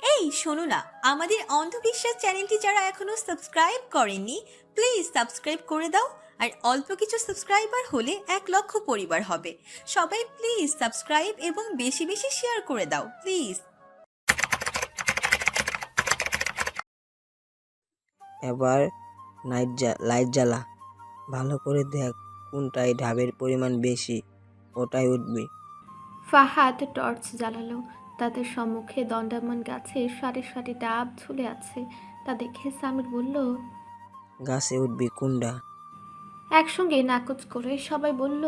এই শোনো না, আমাদের অন্ধবিশ্বাস চ্যানেলটি যারা এখনো সাবস্ক্রাইব করেননি, প্লিজ সাবস্ক্রাইব করে দাও। আর অল্প কিছু সাবস্ক্রাইবার হলে 1 লক্ষ পরিবার হবে। সবাই প্লিজ সাবস্ক্রাইব এবং বেশি বেশি শেয়ার করে দাও প্লিজ। এবার লাইট জ্বালা, ভালো করে দেখ কোনটায় ডাবের পরিমাণ বেশি, ওটাই উঠবি। ফাহাদ টর্চ জ্বালালো। তাদের সম্মুখে দণ্ডায়মান গাছে সারি সারি ডাব ঝুলে আছে। তা দেখে সামির বলল, গাছে উঠবি কোনটা? একসঙ্গে নাকচ করে সবাই বলল।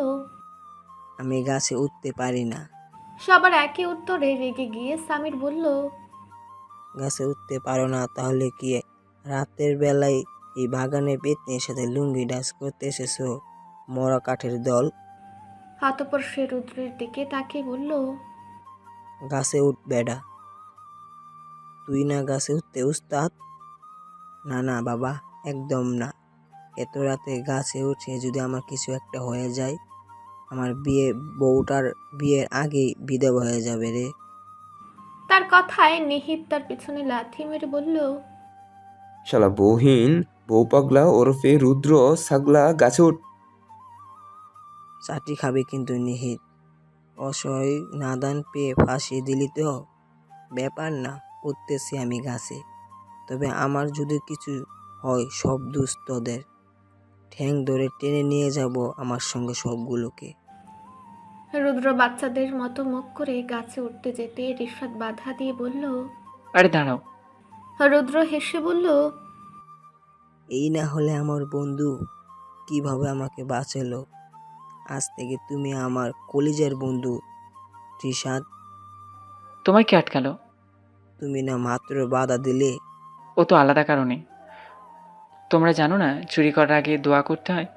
আমি গাছে উঠতে পারি না। সবার একই উত্তরে রেগে গিয়ে সামির বলল, গাছে উঠতে পারো না তাহলে কি রাতের বেলায় এই বাগানে পেতনির সাথে লুঙ্গি ডান্স করতে এসেছো? মরা কাঠের দল। হাতপর সে রুদ্রের দিকে তাকিয়ে বলল, গাছে উঠ বেডা, তুই না গাছে উঠতে উস্তাদ? না না বাবা, একদম না। এত রাতে গাছে উঠে যদি আমার কিছু একটা হয়ে যায়, আমার বউটার বিয়ের আগেই বিধবা হয়ে যাবে রে। তার কথায় নিহিত তার পিছনে লাথি মেরে বলল, শালা বউহীন, বউ পাগলা ওরফে রুদ্র ছাগলা গাছে ওঠ। চাটি খাবে কিন্তু নিহিত। অসহায় নাদান পেয়ে ফাঁসি দিলি তো? ব্যাপার না, উঠতেছি আমি গাছে। তবে আমার যদি কিছু হয় সব দোষ তোদের। ঠ্যাং ধরে টেনে নিয়ে যাব আমার সঙ্গে সবগুলোকে। রুদ্র বাচ্চাদের মতো মুখ করে গাছে উঠতে যেতে রিশাদ বাধা দিয়ে বলল। আরে দাঁড়াও। রুদ্র হেসে বলল, এই না হলে আমার বন্ধু কিভাবে আমাকে বাঁচালো? আজ থেকে তুমি আমার কলিজার বন্ধু রিশাদ। তোমার কি আটকালো? তুমি না মাত্র বাধা দিলে। ও তো আলাদা কারণে। তোমরা জানো না চুরি করার আগে দোয়া করতে হয়?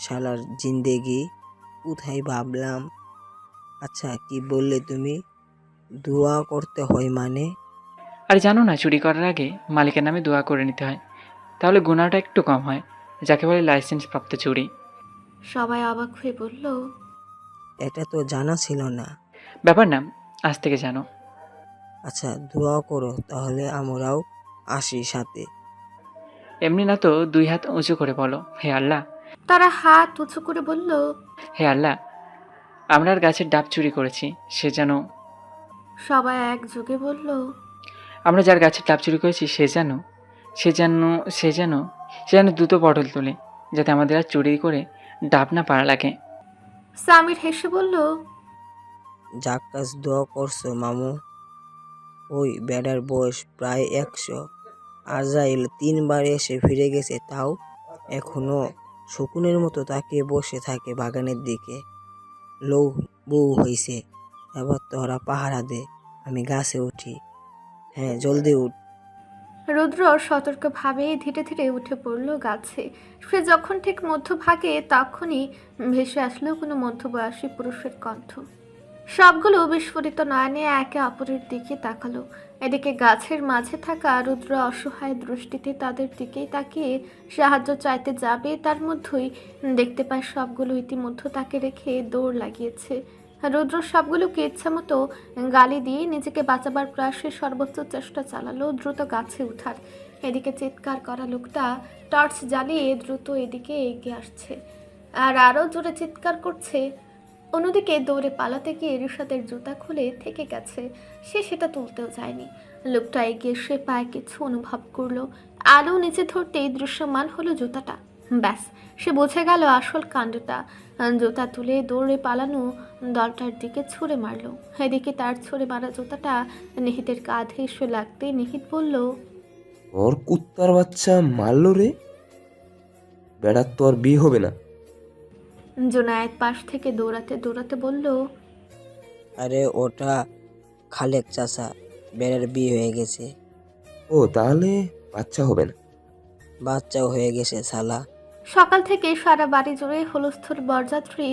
শালার জিন্দেগি, কোথায় ভাবলাম। আচ্ছা কি বললে তুমি? দোয়া করতে হয় মানে? আরে জানো না চুরি করার আগে মালিকের নামে দোয়া করে নিতে হয়, তাহলে গুনাহটা একটু কম হয়, যাকে বলে লাইসেন্স প্রাপ্ত চুরি। সবাই অবাক হয়ে বলল, এটা তো জানা ছিল না। ব্যাপার না, আজ থেকে জানো। আচ্ছা দোয়া করো তাহলে আমরাও আসি সাথে। এমনি না তো 2 হাত উঁচু করে বলো, হে আল্লাহ। তারা হাত উঁচু করে বলল, হে আল্লাহ, আমরা আর গাছের ডাব চুরি করেছি, সে যেন সবাই একযোগে বলল, আমরা যার গাছের ডাব চুরি করেছি সে যেন সে যেন সে যেন সে যেন দ্রুত পটল তোলে, যাতে আমাদের আর চুরি করে ডাব না পাড়া লাগে। সামির হেসে বলল, জাক্কাস দোয়া করছো মামু। ওই বেড়ার বয়স প্রায় 100। আজরাইল 3বার এসে ফিরে গেছে, তাও এখনো শকুনের মতো তাকিয়ে বসে থাকে বাগানের দিকে। লৌ বউ হইছে, এবার তোরা পাহারা দে, আমি গাছে উঠি। হ্যাঁ জলদি উঠ। রুদ্র সতর্কভাবে ধীরে ধীরে উঠে পড়ল গাছে। সে যখন ঠিক মধ্যভাগে, তখনই ভেসে আসলো কোনো মধ্যবয়সী পুরুষের কণ্ঠ। সবগুলো বিস্ফোরিত নয়নে একে অপরের দিকে তাকালো। এদিকে গাছের মাঝে থাকা রুদ্র অসহায় দৃষ্টিতে তাদের দিকেই তাকিয়ে সাহায্য চাইতে যাবে, তার মধ্যেই দেখতে পায় সবগুলো ইতিমধ্যে তাকে রেখে দৌড় লাগিয়েছে। রুদ্র সবগুলোকে ইচ্ছামতো গালি দিয়ে নিজেকে বাঁচাবার প্রয়াসে সর্বোচ্চ চেষ্টা চালালো দ্রুত গাছে ওঠার। এদিকে চিৎকার করা লোকটা টর্চ জ্বালিয়ে দ্রুত এদিকে এগিয়ে আসছে, আর আরও জোরে চিৎকার করছে। অন্যদিকে দৌড়ে পালাতে গিয়ে রিশাদের জুতা খুলে থেকে গেছে, সে সেটা তুলতেও যায়নি। লোকটা এগিয়ে সে পায়ে কিছু অনুভব করলো, আলো নিচে ধরতেই দৃশ্যমান হলো জুতাটা। ব্যাস, সে বুঝে গেল আসল কাণ্ডটা। জুতা তুলে দৌড়ে পালানো দলটার দিকে ছুঁড়ে মারলো। এদিকে তার ছুঁড়ে মারা জুতাটা নিহিতের কাঁধে এসে লাগতে নিহিত বলল, ওর কুত্তার বাচ্চা মারলো রে, বেড়ার তো আর বিয়ে হবে না। জুনায়েদ পাশ থেকে দৌড়াতে দৌড়াতে বলল, আরে ওটা খালেক চাচা, বেড়ার বিয়ে হয়ে গেছে। ও তাহলে বাচ্চা হবে না? বাচ্চাও হয়ে গেছে শালা। সকাল থেকে সারা বাড়ি জুড়ে হুলস্থুল বরযাত্রী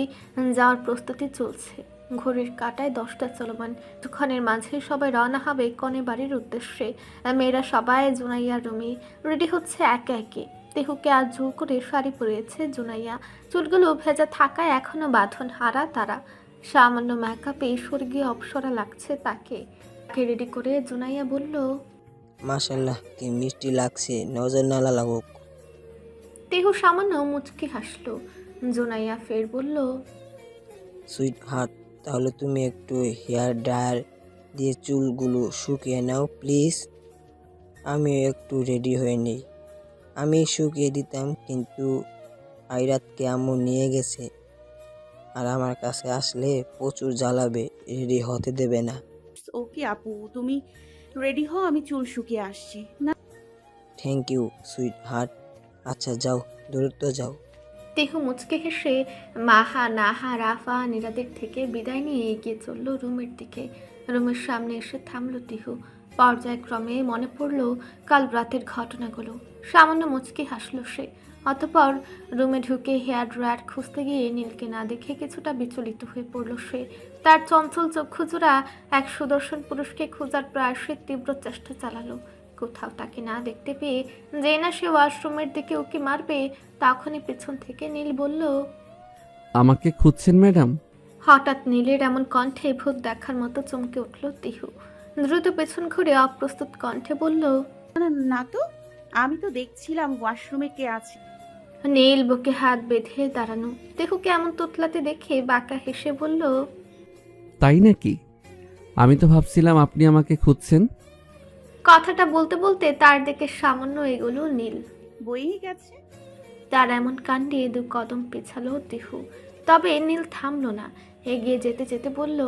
যাওয়ার প্রস্তুতি চলছে। ঘড়ির কাঁটায় 10টা চলমান। কিছুক্ষণের মাঝে সবাই রওনা হবে কনে বাড়ির উদ্দেশ্যে। মেয়েরা সবাই জুনাইয়ার রুমে রেডি হচ্ছে একে একে। তেহুকে আজ জোর করে শাড়ি পরিয়েছে জুনাইয়া। চুলগুলো ভেজা থাকায় এখনো বাঁধন হারা তারা। সামান্য মেকআপে স্বর্গীয় অপ্সরা লাগছে তাকে। রেডি করে জুনাইয়া বলল। মাশাল্লাহ কি মিষ্টি লাগছে, নজর না লাগুক। তেহু সামান্য মুচকি হাসলো। জুনাইয়া ফের বলল। সুইট হার্ট, তাহলে তুমি একটু হেয়ার ড্রায়ার দিয়ে চুলগুলো শুকিয়ে নাও প্লিজ। আমি একটু রেডি হয়ে নিই। আমি শুকিয়ে দিতাম, কিন্তু আইরাতকে আম্মু নিয়ে গেছে, আর আমার কাছে আসলে প্রচুর জ্বালাবে, রেডি হতে দেবে না। ওকে আপু, তুমি রেডি হও, আমি চুল শুকিয়ে আসছি। না, থ্যাংক ইউ সুইট হার্ট। আচ্ছা যাও, দ্রুত যাও। তেহু মুচকে হেসে মাহা, নাহা, রাফা, নীরাদের থেকে বিদায় নিয়ে এগিয়ে চলল রুমের দিকে। রুমের সামনে এসে থামলো তিহু। পর্যায়ক্রমে মনে পড়ল কাল রাতের ঘটনাগুলো। সামান্য মুচকি হাসলো সে। অতঃপর রুমে ঢুকে হেয়ার ড্রায়ার খুঁজতে গিয়ে নীলকে না দেখে কিছুটা বিচলিত হয়ে পড়ল সে। তার চঞ্চল চক্ষুজোড়া এক সুদর্শন পুরুষকে খোঁজার প্রয়াসে তীব্র চেষ্টা চালালো। কোথাও তাকে না দেখতে পেয়ে যে না সে ওয়াশরুমের দিকে উকি মারবে, তখনই পেছন থেকে নীল বলল। আমাকে খুঁজছেন ম্যাডাম? হঠাৎ নীলের এমন কণ্ঠে ভূত দেখার মতো চমকে উঠল তিহু। দ্রুত পেছন ঘুরে অপ্রস্তুত কণ্ঠে বলল। না তো, আমি তো দেখছিলাম ওয়াশরুমে কে আছে। নীল বুকে হাত বেঁধে দাঁড়ানো। তিহুকে এমন তোতলাতে দেখে বাঁকা হেসে বলল। তাই নাকি? আমি তো ভাবছিলাম আপনি আমাকে খুঁজছেন। কথাটা বলতে বলতে তার দিকে সামান্য এগোলো নীল। বইই গেছে। তার এমন কাণ্ডে দু কদম পেছালো তিহু। তবে নীল থামলো না, এগিয়ে যেতে যেতে বলল।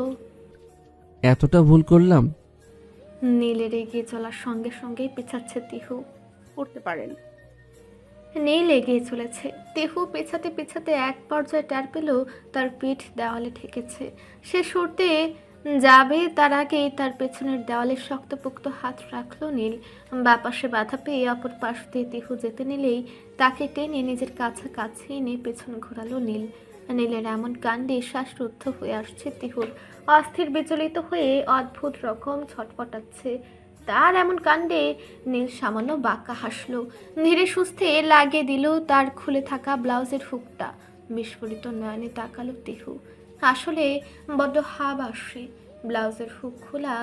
এতটা ভুল করলাম? নীলের এগিয়ে চলার সঙ্গে সঙ্গেই পেছাচ্ছে তিহু। করতে পারেন। নীল এগিয়ে চলেছে। তিহু পেছাতে পেছাতে এক পর্যায়ে টের পেল তার পিঠ দেওয়ালে ঠেকেছে। সে সরতে যাবে তার আগেই তার পেছনের দেওয়ালে শক্তপোক্ত হাত রাখলো নীল। বাপাশে বাধা পেয়ে অপর পাশ দিয়ে তিহু যেতে নিলেই তাকে টেনে নিজের কাছাকাছি এনে পেছন ঘোরালো নীল। নীলের এমন কাণ্ডে শ্বাসরুদ্ধ হয়ে আসছে তিহুর। অস্থির বিচলিত হয়ে অদ্ভুত রকম ছটফটাচ্ছে। তার এমন কাণ্ডে নীল সামান্য বাঁকা হাসলো। ধীরে সুস্থে লাগিয়ে দিল তার খুলে থাকা ব্লাউজের হুকটা। বিস্ফোরিত নয়নে তাকালো তিহু। আসলে বড্ড হাব আসে। ব্লাউজের হুক খোলা,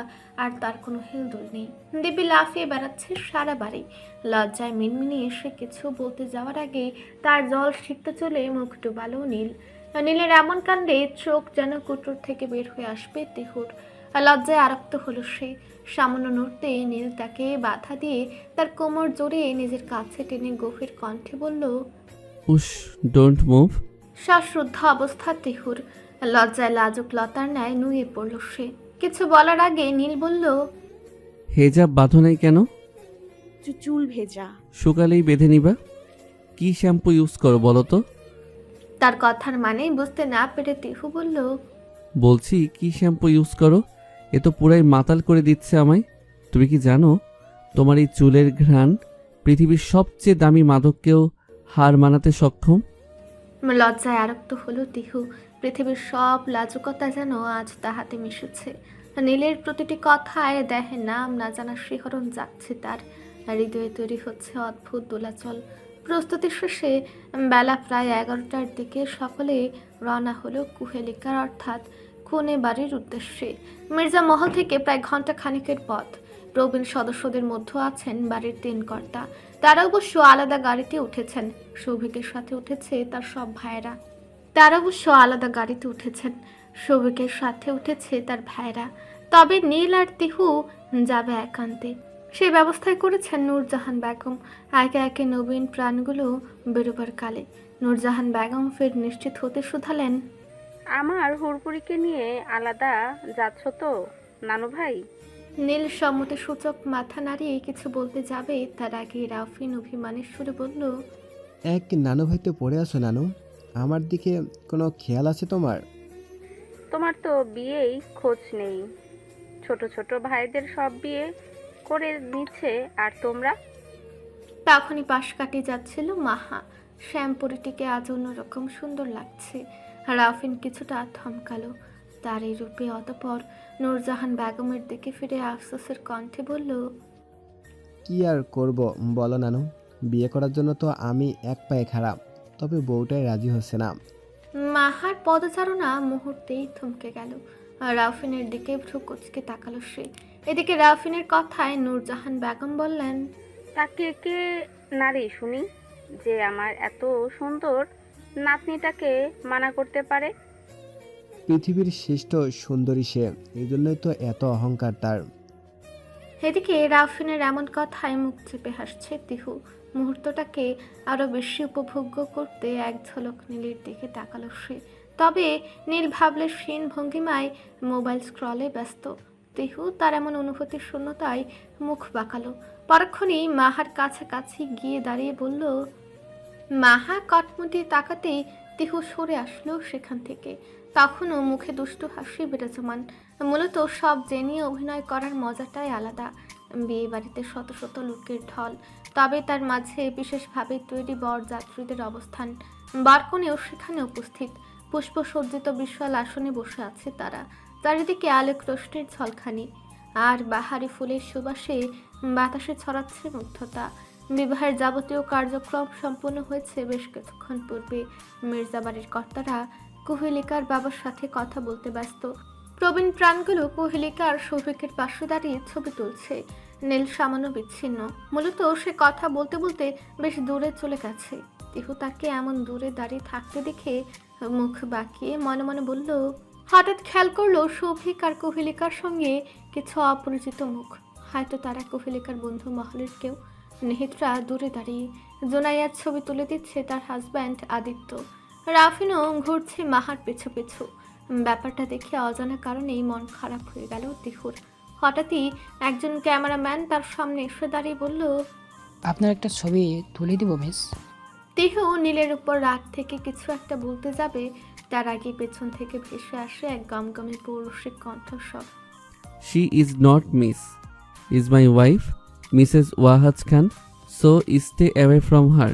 আর তার কোনো হেলদোল নেই। দিব্যি লাফিয়ে বেড়াচ্ছে সারা বাড়ি। লজ্জায় মিনমিনি এসে কিছু বলতে যাওয়ার আগে তার জল সিক্ত চলে মুখ ডুবালো নীল। নীলের এমন কাণ্ডে চোখ যেন কুটুর থেকে বের হয়ে আসবে তিহুর। লজ্জায় আরক্ত হলো সে। সামান্য নড়তে নীল তাকে বাধা দিয়ে তার কোমর জড়িয়ে নিজের কাছে টেনে গভীর কণ্ঠে বলল। উস, ডোন্ট মুভ। শ্বাসরুদ্ধ অবস্থা তিহুর। লজ্জায় লাজুক লতার ন্যায় নুয়ে পড়ল সে। কিছু বলার আগে নীল বলল। হেজাব বাঁধো নাই কেন? চুল ভেজা। সকালেই বেঁধে নিবা। কি শ্যাম্পু ইউজ করো বলো তো? তার কথার মানে বুঝতে না পেরে তিহু বলল। বলছি কি শ্যাম্পু ইউজ করো? এ তো পুরাই মাতাল করে দিচ্ছে আমায়। তুমি কি জানো তোমার এই চুলের ঘ্রাণ পৃথিবীর সবচেয়ে দামি মাদককেও হার মানাতে সক্ষম? লজ্জায় আরক্ত হলো তিহু। পৃথিবীর সব লাজুকতা যেন আজ তাহাতে মিশেছে। নীলের প্রতিটি কথায় দেহে নাম না জানা শিহরণ যাচ্ছে তার। হৃদয়ে তৈরি হচ্ছে অদ্ভুত দোলাচল। প্রস্তুতি শেষে বেলা প্রায় 11টার দিকে সকলে রওনা হলো কুহেলিকার অর্থাৎ খুনে বাড়ির উদ্দেশ্যে। মির্জা মহল থেকে প্রায় ঘন্টা খানিকের পথ। প্রবীণ সদস্যদের মধ্যে আছেন বাড়ির 3 কর্তা। তারা অবশ্য আলাদা গাড়িতে উঠেছেন। সৌভিকের সাথে উঠেছে তার সব ভাইয়েরা। তবে নীল আর তিহু যাবে একান্তে। সেই ব্যবস্থায় করেছেন নূরজাহান বেগম। একে একে নবীন প্রাণগুলো বেরোবার কালে নূরজাহান বেগম ফের নিশ্চিত হতে শুধালেন। আমার হুড়পুরিকে নিয়ে আলাদা যাচ্ছ তো নানু ভাই? নীল সম্মতি সূচক মাথা নাড়িয়ে কিছু বলতে যাবে, তার আগে রাফিন অভিমানের সুরে বলল। এক নানু ভাই তো পড়ে আছো নানু, আমার দিকে কোনো খেয়াল আছে তোমার? তোমার তো বিয়েই খোঁজ নেই। ছোট ছোট ভাইদের সব বিয়ে করে নিচ্ছে, আর তোমরা? তখনই পাশ কাটিয়ে যাচ্ছিল মাহা। শ্যামপুরিটিকে আজ অন্যরকম সুন্দর লাগছে। রাফিন কিছুটা থমকালো তার এই রূপে। অতঃপর নূরজাহান বেগমের দিকে ফিরে আফসোসের কণ্ঠে বলল। কি আর করব বলো নানু, বিয়ে করার জন্য তো আমি এক পায়ে খারাপ, তবে বউটাই রাজি হচ্ছে না। মাহার পদচারণা মুহূর্তেই থমকে গেল। রাউফিনের দিকে ভ্রু কুচকে তাকালো সে। এদিকে রাউফিনের কথায় নূরজাহান বেগম বললেন, তাকে কে নারী শুনি যে আমার এত সুন্দর নাতনিটাকে মানা করতে পারে? পৃথিবীর শ্রেষ্ঠ সুন্দরী সে, এই জন্যই তো এত অহংকার তার। এদিকে রাউফিনের এমন কথায় মুখ চেপে হাসছে তিহু। মুহূর্তটাকে আরো বেশি উপভোগ্য করতে এক ঝলক নীলের দিকে তাকালো সে। তবে নীল ভাবলে ক্ষীণ ভঙ্গিমায় মোবাইল স্ক্রলে ব্যস্ত। তিহু তার এমন অনুভূতির শূন্যতায় মুখ বাঁকালো। পরক্ষণেই মাহার কাছাকাছি গিয়ে দাঁড়িয়ে বলল, মাহা কটমুটি তাকাতেই তিহু সরে আসলো সেখান থেকে। তখনও মুখে দুষ্টু হাসি বিরাজমান। মূলত সব জেনে অভিনয় করার মজাটাই আলাদা। বিয়ে বাড়িতে শত শত লোকের ঢল, তবে তার মাঝে বিশেষভাবে তৈরি বরযাত্রীদের অবস্থান। বারকনেও সেখানে উপস্থিত। পুষ্পসজ্জিত বিশাল আসনে বসে আছে তারা। চারিদিকে আলোক রোশনির ঝলখানি, আর বাহারি ফুলের সুবাসে বাতাসে ছড়াচ্ছে মুগ্ধতা। বিবাহের যাবতীয় কার্যক্রম সম্পূর্ণ হয়েছে বেশ কিছুক্ষণ পূর্বে। মির্জাবাড়ির কর্তারা কুহেলিকার বাবার সাথে কথা বলতে ব্যস্ত। প্রবীণ প্রাণগুলো কুহেলিকার সৌভিকের পাশে দাঁড়িয়ে ছবি তুলছে। নীল সামান্য বিচ্ছিন্ন। মূলত সে কথা বলতে বলতে বেশ দূরে চলে গেছে। তিহু তাকে এমন দূরে দাঁড়িয়ে থাকতে দেখে মুখ বাঁকিয়ে মনে মনে বলল। হঠাৎ খেয়াল করলো সৌভিক আর কুহেলিকার সঙ্গে কিছু অপরিচিত মুখ। হয়তো তারা কুহেলিকার বন্ধু মহলের কেউ। নেহিতরা দূরে দাঁড়িয়ে জোনাইয়ার ছবি তুলে দিচ্ছে তার হাজব্যান্ড আদিত্য। রাফিনও ঘুরছে মাহার পেছু পেছু। ব্যাপারটা দেখে অজানা কারণেই মন খারাপ হয়ে গেল তিহুর। হঠাৎই একজন ক্যামেরাম্যান তার সামনে এসে দাঁড়িয়ে বলল, আপনার একটা ছবি তুলে দিব মিস। তিহু নীলের উপর রাগ থেকে কিছু একটা বলতে যাবে, তার আগে পেছন থেকে ভেসে আসে এক গমগমে পৌরুষিক কণ্ঠস্বর। She is not miss, is my wife Mrs Wahaj Khan, so stay away from her.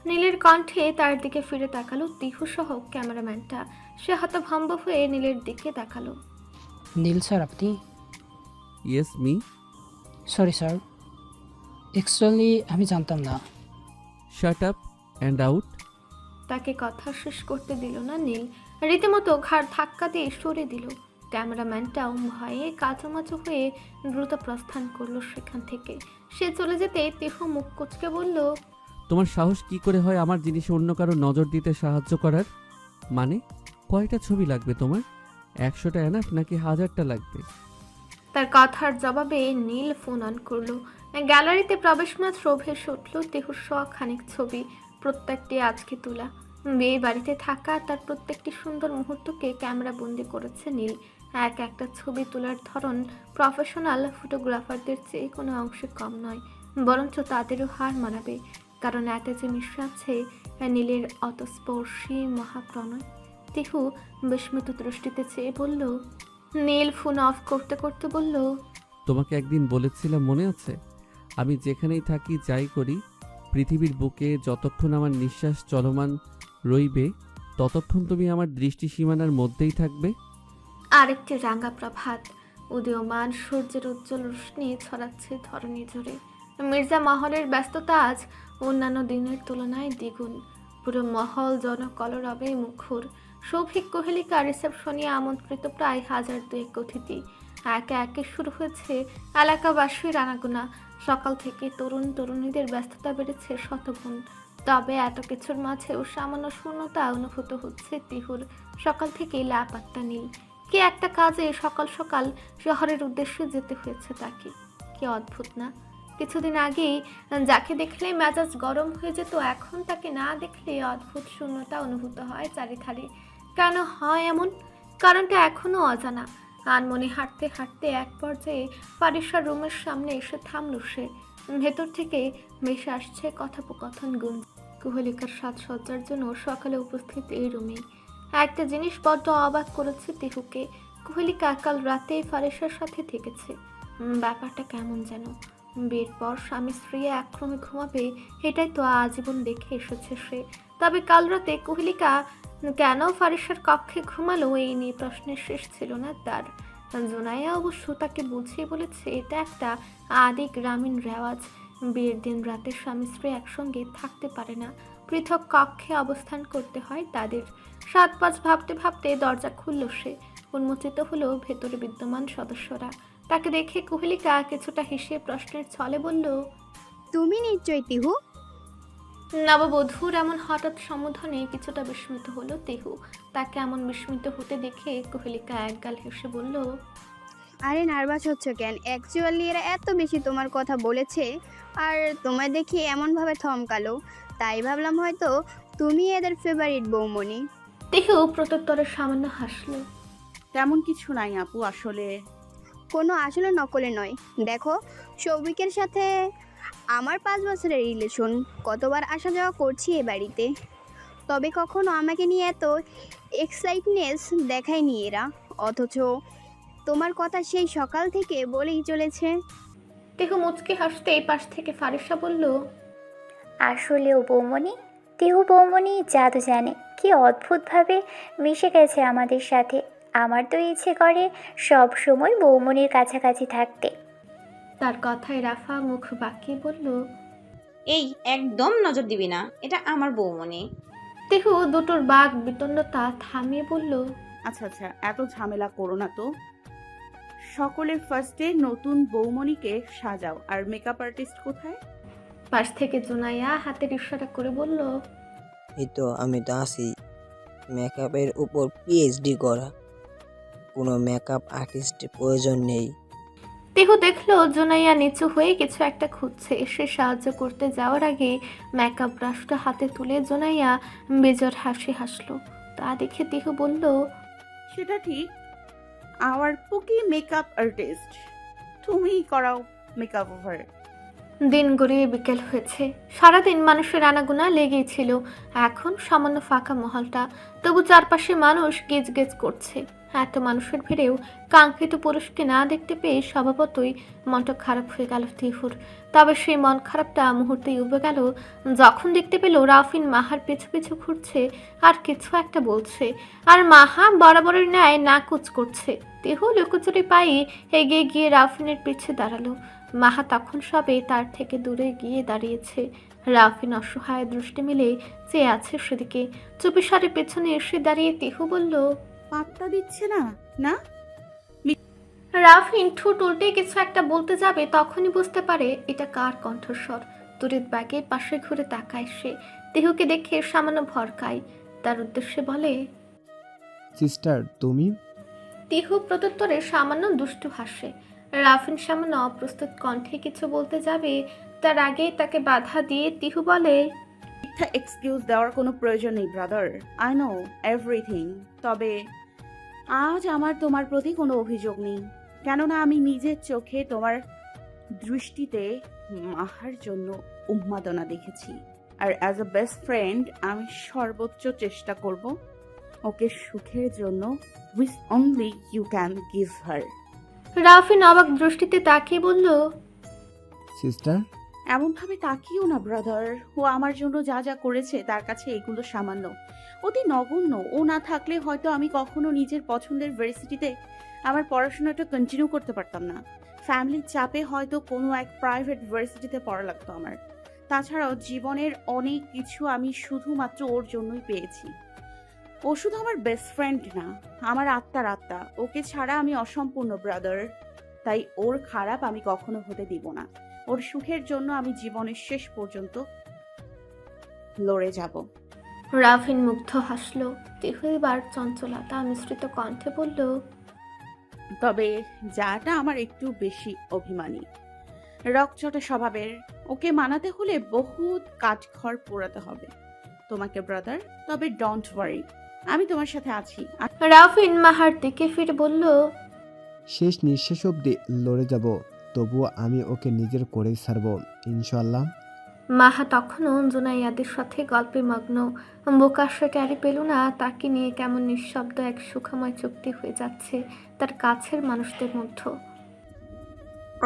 নীলের কণ্ঠে তার দিকে ফিরে তাকালো তিহু সহ ক্যামেরাম্যানটা। সে হতভম্ব হয়ে নীলের দিকে তাকালো। নীল স্যার আপনি? Yes me. Sorry sir, actually আমি জানতাম না। Shut up and out. তাকে কথা শেষ করতে দিল না নীল। রীতিমতো ঘাড় ধাক্কা দিয়ে সরে দিল। ক্যামেরাম্যানটাও ভয়ে কাচুমাচু হয়ে দ্রুত প্রস্থান করলো সেখান থেকে। সে চলে যেতে তিহু মুখ কুচকে বলল, তোমার সাহস কি করে হয় আমার জিনিসে অন্য কারো নজর দিতে সাহায্য করার? মানে কয়টা ছবি লাগবে তোমার? 100টা এনাফ নাকি 1000টা লাগবে? তার কথার জবাবে নীল ফোন অন করলো। গ্যালারিতে প্রবেশ মাত্র ভেসে উঠল তিহুর খানিক ছবি, প্রত্যেকটি আজকে তোলা। বিয়ে বাড়িতে থাকা তার প্রত্যেকটি সুন্দর মুহূর্তকে ক্যামেরা বন্দি করেছে নীল। এক একটা ছবি তোলার ধরন প্রফেশনাল ফটোগ্রাফারদের চেয়ে কোনো অংশে কম নয়, বরঞ্চ তাদেরও হার মানাবে। কারণ এতে যে মিশে আছে নীলের অতস্পর্শী মহাপ্রণয়। তিহু বিস্মিত দৃষ্টিতে চেয়ে বলল। নীল ফোন অফ করতে করতে বলল, তোমাকে একদিন বলেছিলাম মনে আছে, আমি যেখানেই থাকি যাই করি পৃথিবীর বুকে যতক্ষণ আমার নিঃশ্বাস চলমান রইবে ততক্ষণ তুমি আমার দৃষ্টি সীমানার মধ্যেই থাকবে। আরেকটি রাঙা প্রভাত, উদীয়মান সূর্যের উজ্জ্বল রোশনি ছড়াচ্ছে ধরণী জুড়ে। মির্জা মহলের ব্যস্ততা আজ অন্যান্য দিনের তুলনায় দ্বিগুণ। পুরো মহল জনকলরবে মুখর। সৌভিক কোহেলিকা রিসেপশনে আমন্ত্রিত প্রায় 1002 অতিথি। একে একে শুরু হয়েছে এলাকাবাসীর আনাগোনা। সকাল থেকে তরুণ তরুণীদের ব্যস্ততা বেড়েছে শতগুণ। তবে এত কিছুর মাঝেও সামান্য শূন্যতা অনুভূত হচ্ছে তিহুর। সকাল থেকেই লাপাত্তা নেই। কি একটা কাজে সকাল সকাল শহরের উদ্দেশ্যে যেতে হয়েছে তাকে। কি অদ্ভুত না? কিছুদিন আগেই যাকে দেখলে মেজাজ গরম হয়ে যেত, এখন তাকে না দেখলে অদ্ভুত শূন্যতা অনুভূত হয় চারিধারে। কেন হয় এমন? কারণটা এখনো অজানা। আনমনে হাঁটতে হাঁটতে এক পর্যায়ে পারিসার রুমের সামনে এসে থামল সে। ভেতর থেকে ভেসে আসছে কথোপকথন গুঞ্জ। কুহেলিকার সাজসজ্জার জন্য সকালে উপস্থিত এই রুমে একটা জিনিস বড্ড অবাক করেছে তিহুকে। কুহেলিকা কাল রাতে ফারিসার সাথে থেকেছে। ব্যাপারটা কেমন যেন। বিয়ের পর স্বামী স্ত্রী একক্রমে ঘুমাবে, এটাই তো আজীবন দেখে এসেছে সে। তবে কাল রাতে কুহেলিকা কেন ফারিসার কক্ষে ঘুমালো এই নিয়ে প্রশ্নের শেষ ছিল না তার। জোনাইয়া অবশ্য তাকে বুঝিয়ে বলেছে এটা একটা আদি গ্রামীণ রেওয়াজ। বিয়ের দিন রাতে স্বামী স্ত্রী একসঙ্গে থাকতে পারে না, পৃথক কক্ষে অবস্থান করতে হয় তাদের। 7-5 ভাবতে ভাবতে দরজা খুলল সে। উন্মোচিত হলো ভেতরে বিদ্যমান সদস্যরা। তাকে দেখে কুহেলিকা কিছুটা হেসে প্রশ্নের ছলে বলল, তুমি নিশ্চয়ই তিহু? নববধূর এমন হঠাৎ সম্বোধনে কিছুটা বিস্মিত হলো তিহু। তাকে এমন বিস্মিত হতে দেখে কুহেলিকা একগাল হেসে বলল, আরে নার্ভাস হচ্ছ কেন? অ্যাকচুয়ালি এরা এত বেশি তোমার কথা বলেছে আর তোমায় দেখি এমনভাবে থমকালো, তাই ভাবলাম হয়তো তুমি এদের ফেভারিট বৌমনি। তিহু প্রত্যুত্তরে সামান্য হাসলো। তেমন কিছু নাই আপু, আসলে কোনো আসলে নকলে নয়। দেখো, সৌভিকের সাথে আমার 5 বছরের রিলেশন, কতবার আসা যাওয়া করছি এ বাড়িতে, তবে কখনো আমাকে নিয়ে এত এক্সাইটনেস দেখায়নি এরা। অথচ তোমার কথা সেই সকাল থেকে বলেই চলেছে। তিহু মুচকি হাসতে এই পাশ থেকে ফারিসা বলল, আসলেও বৌমনি, তিহু বৌমনি জাদু জানে, কি অদ্ভুতভাবে মিশে গেছে আমাদের সাথে। আমার তো ইচ্ছে করে সব সময় বৌমনির কাছাকাছি থাকতে। তার কথায় রাফা মুখ বাঁকিয়ে বলল, এই একদম নজর দিবি না, এটা আমার বৌমনি। তিহু দুটোর বাঘ বিতণ্ডতা থামিয়ে বলল, আচ্ছা আচ্ছা, এত ঝামেলা করো না তো। সকলের ফার্স্টে নতুন বৌমনিকে সাজাও। আর মেকআপ আর্টিস্ট কোথায়? পাশ থেকে জুনাইয়া হাতের ইশারা করে বলল, এই তো আমি তো আছি। মেকআপের উপর পিএইচডি করা, কোনো মেকআপ আর্টিস্টের প্রয়োজন নেই। তিহু দেখলো জুনাইয়া নিচু হয়ে কিছু একটা খুঁজছে। সে সাহায্য করতে যাওয়ার আগে মেকআপ ব্রাশটা হাতে তুলে জুনাইয়া বেজোর হাসি হাসলো। তা দেখে তিহু বলল, সেটা ঠিক, আমার পুকি মেকআপ আর্টিস্ট, তুমি করাও মেকআপ ওভার। দিন গড়িয়ে বিকেল হয়েছে। সারাদিন মানুষের আনাগোনা লেগেই ছিল। এখন সামান্য ফাঁকা মহলটা, তবু চারপাশে মানুষ গেজ গেজ করছে। এত মানুষের ভিড়েও কাঙ্ক্ষিত পুরুষকে না দেখতে পেয়ে স্বভাবতই মনটা খারাপ হয়ে গেল তিহুর। তবে সেই মন খারাপটা মুহূর্তেই উবে গেল যখন দেখতে পেল রাফিন মাহার পিছু পিছু ঘুরছে আর কিছু একটা বলছে, আর মাহা বরাবরের ন্যায় নাকুচ করছে। তিহু লুকোচুরি পায়ে এগিয়ে গিয়ে রাফিনের পিছে দাঁড়ালো। মাহা তখন সবে তার থেকে দূরে গিয়ে দাঁড়িয়েছে। রাফিন অসহায় দৃষ্টি মিলে চেয়ে আছে সেদিকে। চুপিসারে পেছনে এসে দাঁড়িয়ে তিহু বলল, পাত্তা দিচ্ছে না না? রাফিন ঠোঁট উল্টে কিছু একটা বলতে যাবে, তখনই বুঝতে পারে এটা কার কণ্ঠস্বর। তুরিত ব্যাগে পাশে ঘুরে তাকায় সে। তিহুকে দেখে সামান্য ভরকায়। তার উদ্দেশ্যে বলে, সিস্টার তুমি? তিহু প্রত্যুত্তরে সামান্য দুষ্টু হাসে। রাফিন সামান্য অপ্রস্তুত কণ্ঠে কিছু বলতে যাবে, তার আগেই তাকে বাধা দিয়ে তিহু বলে, মিথ্যা এক্সকিউজ দেওয়ার কোনো প্রয়োজন নেই ব্রাদার, আই নো এভরিথিং। তবে আজ আমার তোমার প্রতি কোনো অভিযোগ নেই, কেননা আমি নিজের চোখে তোমার দৃষ্টিতে মাহার জন্য উন্মাদনা দেখেছি। আর অ্যাজ আ বেস্ট ফ্রেন্ড আমি সর্বোচ্চ চেষ্টা করব ওকে সুখের জন্য which only you can give her. Rafin অবাক দৃষ্টিতে তাকিয়ে বলল, সিস্টার? এমনভাবে তাকিও না ব্রাদার, ও আমার জন্য যা যা করেছে তার কাছে এগুলো সামান্য, অতি নগণ্য। ও না থাকলে হয়তো আমি কখনো নিজের পছন্দের ভার্সিটিতে আমার পড়াশোনাটা কন্টিনিউ করতে পারতাম না। ফ্যামিলির চাপে হয়তো কোনো এক প্রাইভেট ভার্সিটিতে পড়া লাগতো আমার। তাছাড়াও জীবনের অনেক কিছু আমি শুধুমাত্র ওর জন্যই পেয়েছি। ও শুধু আমার বেস্ট ফ্রেন্ড না, আমার আত্মার আত্মা। ওকে ছাড়া আমি অসম্পূর্ণ ব্রাদার। তাই ওর খারাপ আমি কখনো হতে দিব না। ওর সুখের জন্য আমি জীবনের শেষ পর্যন্ত লড়ে যাব। রাফিন মুগ্ধ হাসলো। তিহু এবার চঞ্চলতা মিশ্রিত কণ্ঠে বলল, তবে যাটা আমার একটু বেশি অভিমানী, রকচটা স্বভাবের। ওকে মানাতে হলে বহুত কাঠখড় পোড়াতে হবে তোমাকে ব্রাদার। তবে ডোন্ট ওয়ারি, আমি তোমার সাথে আছি। রাফিন মাহার দিকে ফিরে বলল, শেষ নিঃশ্বাস অবধি লড়ে যাব, তবুও আমি ওকে নিজের করেই ছাড়ব ইনশাল্লাহ। মাহা তখনও জুনাইয়াদের সাথে গল্পে মগ্ন। বোকার সে ট্যারি পেল না তাকে নিয়ে কেমন নিঃশব্দ এক সুখময় চুক্তি হয়ে যাচ্ছে তার কাছের মানুষদের মধ্যে।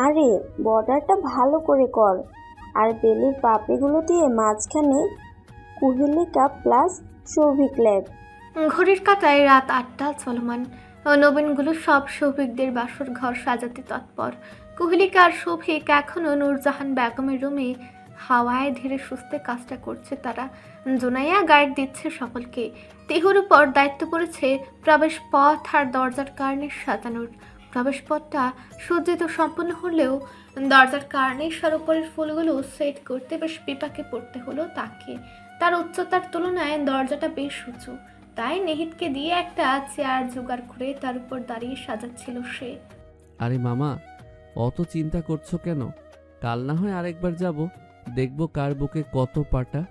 আরে বর্ডারটা ভালো করে কর, আর বেলির পাপড়িগুলো দিয়ে মাঝখানে কুহেলিকা প্লাস সৌভিক ল্যাব। ঘড়ির কাঁটায় রাত 8টা চলমান। নবীনগুলো সব সৌভিকদের বাসর ঘর সাজাতে তৎপর। কুহেলিকা আর সৌভিক এখনও নূরজাহান বেগমের রুমে হাওয়ায় ধীরে সুস্থে কাজটা করছে তারা। জোনাইয়া গাইড দিচ্ছে সকলকে। তিহুর উপর দায়িত্ব পড়েছে প্রবেশ পথ আর দরজার কার্নিশ সাজানোর। প্রবেশ পথটা সজ্জিত সম্পূর্ণ হলেও দরজার কার্নিশার উপরের ফুলগুলো সেট করতে বেশ বিপাকে পড়তে হলো তাকে। তার উচ্চতার তুলনায় দরজাটা বেশ উঁচু, তাই নেহিতকে দিয়ে একটা চেয়ার জোগাড় করে তার উপর দাঁড়িয়ে সাজাচ্ছিল সে। আরে মামা, অত চিন্তা করছো কেন? কাল না হয় আরেকবার যাব, দেখবো কার বুকে কত পাটা।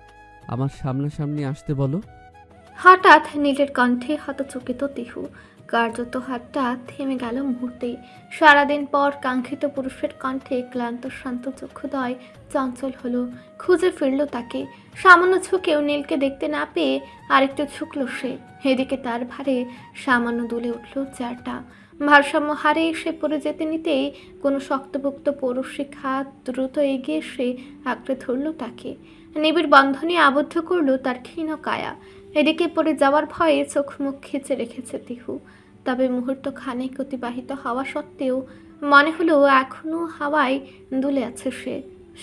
আমার সামনাসামনি আসতে বলো। হঠাৎ নীলের কণ্ঠে হতচকিত তিহু। কার্যত হাতটা থেমে গেল মুহূর্তেই। সারাদিন পর কাঙ্ক্ষিত পুরুষের কণ্ঠে ক্লান্ত শান্ত চক্ষুদয় চঞ্চল হলো। খুঁজে ফিরল তাকে। সামান্য ঝুঁকেও নীলকে দেখতে না পেয়ে আরেকটু ঝুঁকল সে। এদিকে তার ভারে সামান্য দুলে উঠল চেয়ারটা। ভারসাম্য হারে সে পড়ে যেতে নিতেই কোনো শক্তপোক্ত পৌরসিক হাত দ্রুত এগিয়ে এসে আঁকড়ে ধরল তাকে। নিবিড় বন্ধনে আবদ্ধ করল তার ক্ষীণ কায়া। এদিকে পড়ে যাওয়ার ভয়ে চোখ মুখ খিচে রেখেছে তিহু। তবে মুহূর্ত খানেক অতিবাহিত হওয়া সত্ত্বেও মনে হলো এখনো হাওয়ায় দুলে আছে সে।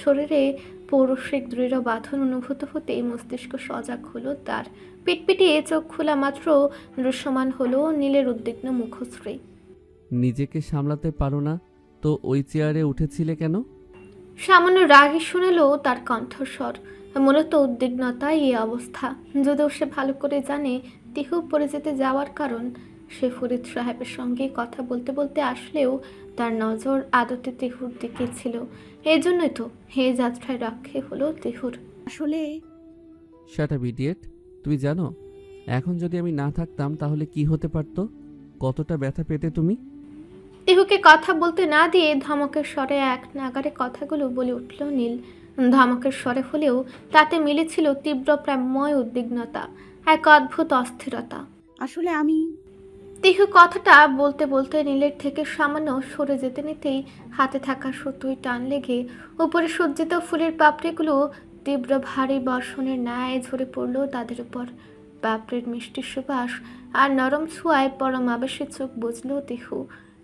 শরীরে পৌরসিক দৃঢ় বাঁধন অনুভূত হতেই মস্তিষ্ক সজাগ হলো তার। পিটপিটিয়ে চোখ খোলা মাত্র দৃশ্যমান হলো নীলের উদ্বিগ্ন মুখশ্রী। নিজেকে সামলাতে পারো না তো ওই চেয়ারে উঠেছিলে কেন? সামান্য রাগই শুনেলো তার কণ্ঠস্বর। মূলত উদ্বিগ্নতাই এই অবস্থা। যদিও সে ভালো করে জানে তিহু পড়ে যেতে যাওয়ার কারণ। সে ফরিদ সাহেবের সঙ্গে কথা বলতে বলতে আসলেও তার নজর আদতে তিহুর দিকে ছিল। এই জন্যই তো হে যাত্রায় রক্ষে হলো তিহুর। আসলে শাট আপ ইডিয়েট! তুমি জানো এখন যদি আমি না থাকতাম তাহলে কি হতে পারতো? কতটা ব্যথা পেতে তুমি? তিহুকে কথা বলতে না দিয়ে ধমকের স্বরে এক নাগারে কথাগুলো বলে উঠল নীল। ধমকের স্বরে হলেও তাতে মিলেছিল তীব্র প্রেমময় উদ্বিগ্নতা, এক অদ্ভুত অস্থিরতা। আসলে আমি তিহু কথাটা বলতে বলতে নীলের থেকে সামান্য সরে যেতে নিতেই হাতে থাকা সুতোয় টান লেগে উপরে সজ্জিত ফুলের পাপড়িগুলো তীব্র ভারী বর্ষণের ন্যায় ঝরে পড়ল তাদের উপর। পাপড়ির মিষ্টি সুবাস আর নরম ছোঁয়ায় পরম আবেশে চোখ বুঝল তিহু।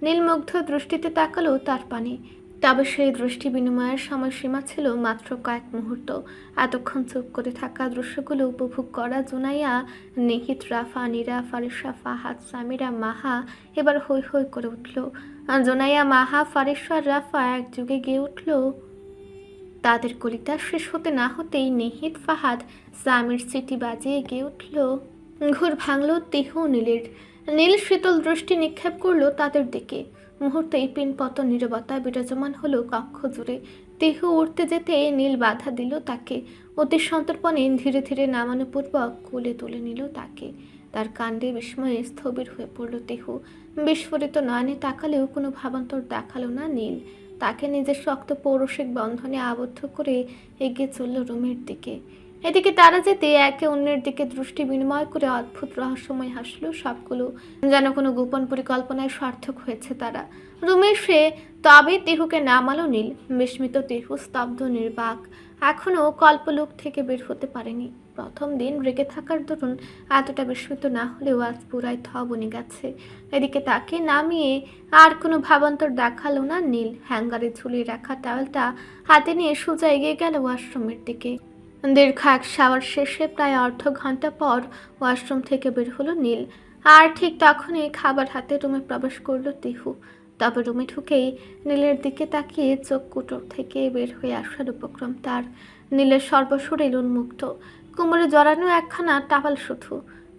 নীলমুগ্ধ দৃষ্টিতে তাকালো তার পানে। তবে সেই দৃষ্টি বিনিময়ের সময়সীমা ছিল মাত্র কয়েক মুহূর্ত। এতক্ষণ চুপ করে থাকা দৃশ্যগুলো উপভোগ করা জোনাইয়া, নিহিত, রাফা, নীরা, ফারিসা, ফাহাদ, সামিরা, মাহা এবার হৈ হৈ করে উঠল। জোনাইয়া, মাহা, ফারিসা আর রাফা একযোগে গিয়ে উঠল। তাদের কলিতা শেষ হতে না হতেই নিহিত, ফাহাদ, সামির সিটি বাজিয়ে গিয়ে উঠল। ঘুর ভাঙল তিহু নীলের। নীল শীতল দৃষ্টি নিক্ষেপ করলো তাদের দিকে। মুহূর্তেই পিনপত নীরবতা বিরাজমান হলো কক্ষ জুড়ে। তিহু উঠতে যেতে নীল বাধা দিল তাকে। অতি সন্তর্পণে ধীরে ধীরে নামানো পূর্বক কোলে তুলে নিল তাকে। তার কাণ্ডে বিস্ময়ে স্থবির হয়ে পড়ল তিহু। বিস্ফোরিত নয়নে তাকালেও কোনো ভাবান্তর দেখালো না নীল। তাকে নিজের শক্ত পৌরসিক বন্ধনে আবদ্ধ করে এগিয়ে চলল রুমের দিকে। এদিকে তারা যেতে একে অন্যের দিকে দৃষ্টি বিনিময় করে অদ্ভুত রহস্যময় হাসলো সবগুলো, যেন কোনো গোপন পরিকল্পনায় সার্থক হয়েছে তারা। রুমে এসে তবে তিহুকে নামালো নীল। বিস্মিত তিহু স্তব্ধ নির্বাক, এখনো কল্পলোক থেকে বের হতে পারেনি। প্রথম দিন রেগে থাকার দরুন এতটা বিস্মিত না হলেও আজ পুরাই থ বনে গেছে। এদিকে তাকে নামিয়ে আর কোনো ভাবান্তর দেখালো না নীল। হ্যাঙ্গারে ঝুলিয়ে রাখা টাওয়েলটা হাতে নিয়ে সোজা এগিয়ে গেল ওয়াশরুমের দিকে। দীর্ঘ এক শাওয়ার শেষে প্রায় অর্ধ ঘন্টা পর ওয়াশরুম থেকে বের হলো নীল। আর ঠিক তখনই খাবার হাতে রুমে প্রবেশ করলো তিহু। তবে রুমে ঢুকেই নীলের দিকে তাকিয়ে চোখ কুটোর থেকে বের হয়ে আসার উপক্রম তার। নীলের সর্বশরীর উন্মুক্ত, কোমরে জড়ানো একখানা টাওয়াল শুধু।